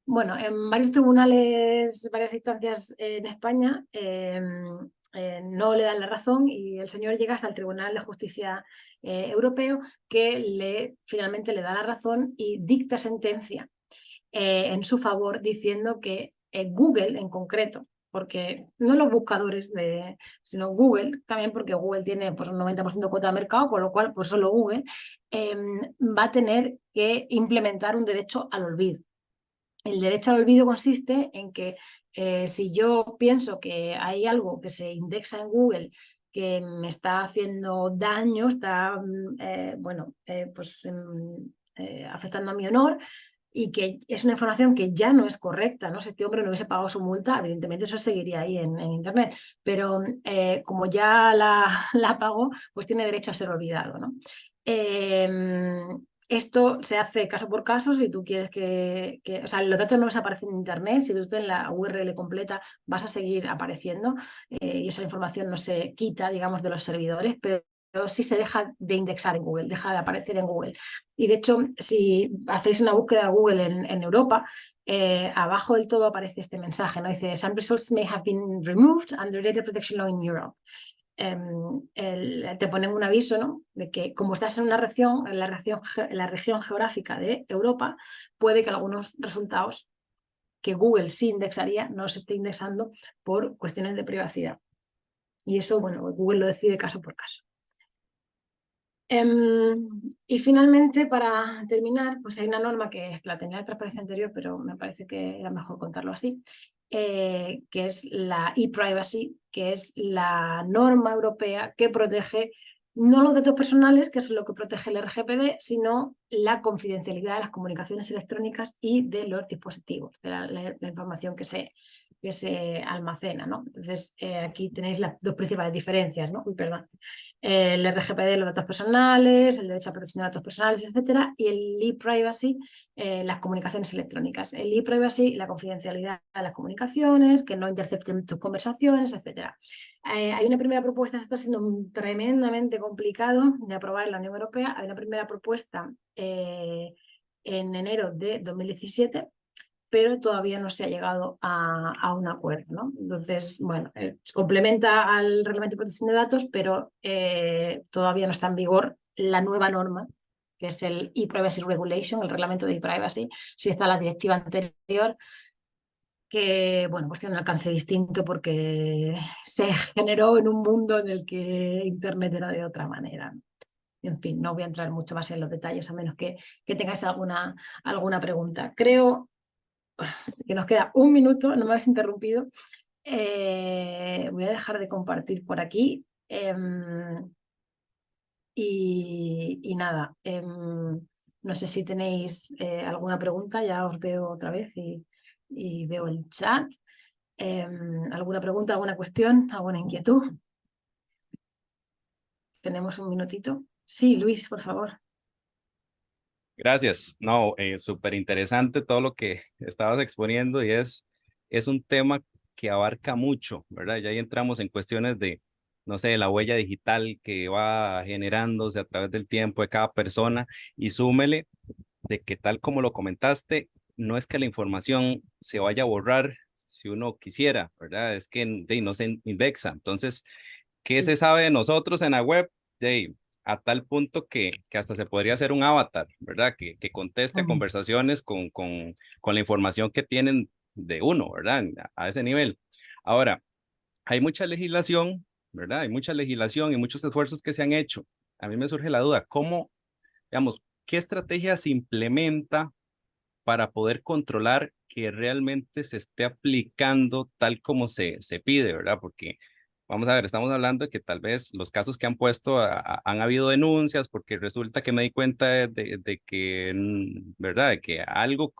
Bueno, en varios tribunales, varias instancias en España, no le dan la razón y el señor llega hasta el Tribunal de Justicia Europeo, que finalmente le da la razón y dicta sentencia en su favor, diciendo que Google en concreto, porque no los buscadores, sino Google, también porque Google tiene pues, un 90% de cuota de mercado, con lo cual pues solo Google va a tener que implementar un derecho al olvido. El derecho al olvido consiste en que si yo pienso que hay algo que se indexa en Google que me está haciendo daño, está afectando a mi honor, y que es una información que ya no es correcta, ¿no? Si este hombre no hubiese pagado su multa, evidentemente eso seguiría ahí en Internet, pero como ya la pagó, pues tiene derecho a ser olvidado, ¿no? Esto se hace caso por caso. Si tú quieres o sea, los datos no desaparecen en Internet. Si tú tienes la URL completa, vas a seguir apareciendo y esa información no se quita, digamos, de los servidores, pero sí se deja de indexar en Google, deja de aparecer en Google. Y de hecho, si hacéis una búsqueda de Google en Europa, abajo del todo aparece este mensaje, ¿no? Dice, some results may have been removed under data protection law in Europe. Te ponen un aviso, ¿no? De que como estás en una región, en la región geográfica de Europa, puede que algunos resultados que Google sí indexaría no se esté indexando por cuestiones de privacidad. Y eso, bueno, Google lo decide caso por caso. Y finalmente, para terminar, pues hay una norma que la tenía en la transparencia anterior, pero me parece que era mejor contarlo así, que es la e-privacy, que es la norma europea que protege no los datos personales, que es lo que protege el RGPD, sino la confidencialidad de las comunicaciones electrónicas y de los dispositivos, de la información que se almacena, ¿no? Entonces, aquí tenéis las dos principales diferencias, ¿no? Uy, perdón. El RGPD de los datos personales, el derecho a protección de datos personales, etcétera, y el e-privacy, las comunicaciones electrónicas. El e-privacy, la confidencialidad de las comunicaciones, que no intercepten tus conversaciones, etcétera. Hay una primera propuesta, esto está siendo tremendamente complicado de aprobar en la Unión Europea. Hay una primera propuesta en enero de 2017, pero todavía no se ha llegado a un acuerdo, ¿no? Entonces, bueno, se complementa al Reglamento de Protección de Datos, pero todavía no está en vigor la nueva norma, que es el e-Privacy Regulation, el reglamento de e-privacy. Sí está la directiva anterior, que, bueno, pues tiene un alcance distinto porque se generó en un mundo en el que Internet era de otra manera. En fin, no voy a entrar mucho más en los detalles, a menos que tengáis alguna pregunta. Creo que nos queda un minuto, no me habéis interrumpido. Voy a dejar de compartir por aquí. Y nada, no sé si tenéis alguna pregunta, ya os veo otra vez y veo el chat. ¿Alguna pregunta, alguna cuestión, alguna inquietud? Tenemos un minutito. Sí, Luis, por favor. Gracias. No, súper interesante todo lo que estabas exponiendo y es un tema que abarca mucho, ¿verdad? Ya ahí entramos en cuestiones de, no sé, la huella digital que va generándose a través del tiempo de cada persona y súmele de que tal como lo comentaste, no es que la información se vaya a borrar si uno quisiera, ¿verdad? Es que no se indexa. Entonces, ¿qué Sí. se sabe de nosotros en la web? De, a tal punto que hasta se podría hacer un avatar, ¿verdad? Que conteste a Ujú. conversaciones con la información que tienen de uno, ¿verdad? A ese nivel. Ahora, hay mucha legislación, ¿verdad? Hay mucha legislación y muchos esfuerzos que se han hecho. A mí me surge la duda, ¿cómo, digamos, qué estrategia se implementa para poder controlar que realmente se esté aplicando tal como se pide, ¿verdad? Porque vamos a ver, estamos hablando de que tal vez los casos que han puesto, han habido denuncias porque resulta que me di cuenta de que, ¿verdad? De que algo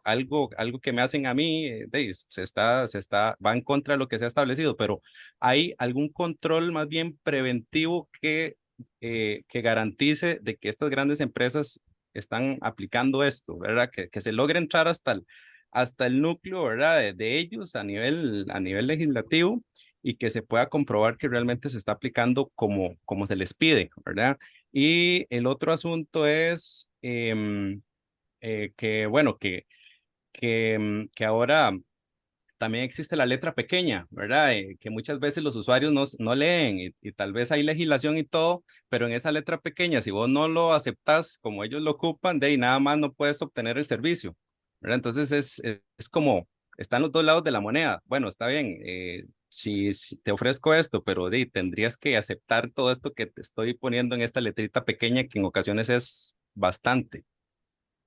que me hacen a mí va en contra de lo que se ha establecido, pero ¿hay algún control más bien preventivo que garantice de que estas grandes empresas están aplicando esto, ¿verdad? Que se logre entrar hasta el núcleo, ¿verdad? De ellos a nivel legislativo y que se pueda comprobar que realmente se está aplicando como se les pide, ¿verdad? Y el otro asunto es que, bueno, que ahora también existe la letra pequeña, ¿verdad? Que muchas veces los usuarios no leen y tal vez hay legislación y todo, pero en esa letra pequeña, si vos no lo aceptás como ellos lo ocupan, de ahí nada más no puedes obtener el servicio, ¿verdad? Entonces es como, están los dos lados de la moneda. Bueno, está bien, si te ofrezco esto, pero de ahí tendrías que aceptar todo esto que te estoy poniendo en esta letrita pequeña que en ocasiones es bastante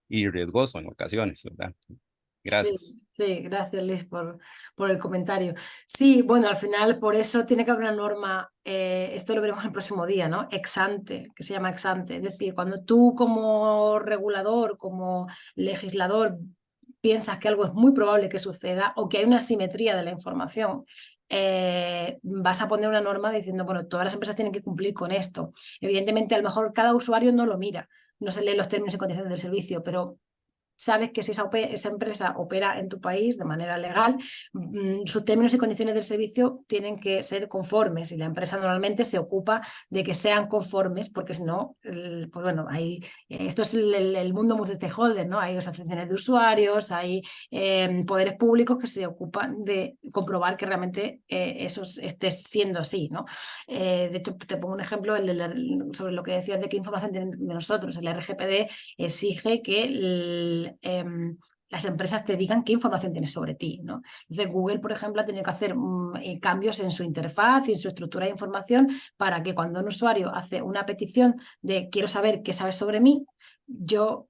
y riesgoso en ocasiones, ¿verdad? Sí, Gracias. sí, gracias Luis por el comentario. Sí, bueno, al final por eso tiene que haber una norma, esto lo veremos el próximo día, ¿no? Ex ante, que se llama ex ante. Es decir, cuando tú como regulador, como legislador, piensas que algo es muy probable que suceda o que hay una asimetría de la información, vas a poner una norma diciendo, bueno, todas las empresas tienen que cumplir con esto. Evidentemente, a lo mejor cada usuario no lo mira, no se lee los términos y condiciones del servicio, pero sabes que si esa empresa opera en tu país de manera legal, sus términos y condiciones del servicio tienen que ser conformes y la empresa normalmente se ocupa de que sean conformes porque si no, pues bueno, esto es el mundo multi-stakeholder, ¿no? Hay asociaciones de usuarios, hay poderes públicos que se ocupan de comprobar que realmente eso esté siendo así, ¿no? De hecho, te pongo un ejemplo sobre lo que decías de qué información tienen de nosotros. El RGPD exige que las empresas te digan qué información tienes sobre ti, ¿no? Entonces, Google, por ejemplo, ha tenido que hacer cambios en su interfaz y en su estructura de información para que cuando un usuario hace una petición de quiero saber qué sabes sobre mí, yo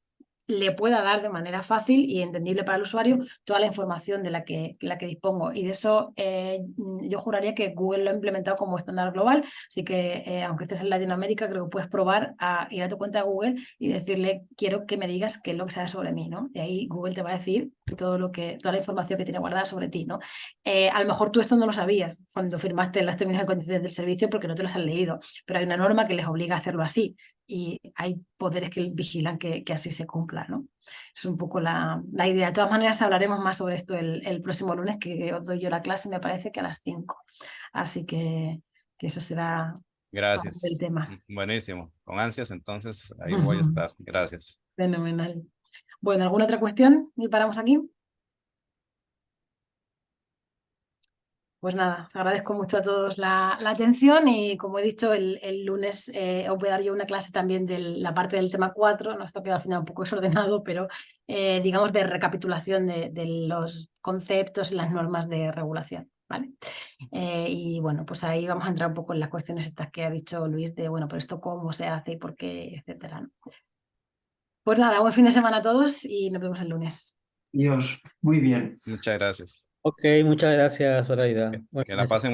le pueda dar de manera fácil y entendible para el usuario toda la información de la que dispongo. Y de eso yo juraría que Google lo ha implementado como estándar global. Así que, aunque estés en Latinoamérica, creo que puedes probar a ir a tu cuenta de Google y decirle, quiero que me digas qué es lo que sabes sobre mí, ¿no? Y ahí Google te va a decir toda la información que tiene guardada sobre ti, ¿no? A lo mejor tú esto no lo sabías cuando firmaste las términos y condiciones del servicio porque no te los has leído, pero hay una norma que les obliga a hacerlo así y hay poderes que vigilan que así se cumpla, ¿no? Es un poco la idea. De todas maneras, hablaremos más sobre esto el próximo lunes, que os doy yo la clase, me parece que a las 5. Así que eso será parte del Gracias. tema. Buenísimo. Con ansias, entonces ahí voy a estar. Gracias. Fenomenal. Bueno, ¿alguna otra cuestión? ¿Y paramos aquí? Pues nada, os agradezco mucho a todos la atención y como he dicho, el lunes os voy a dar yo una clase también de la parte del tema 4. No, esto queda al final un poco desordenado, pero digamos de recapitulación de los conceptos y las normas de regulación. ¿Vale? Y bueno, pues ahí vamos a entrar un poco en las cuestiones estas que ha dicho Luis de, bueno, pero esto cómo se hace y por qué, etcétera, ¿no? Pues nada, buen fin de semana a todos y nos vemos el lunes. Dios, muy bien. Muchas gracias. Ok, muchas gracias, Zoraida. Buen Que fin la de semana. pasen.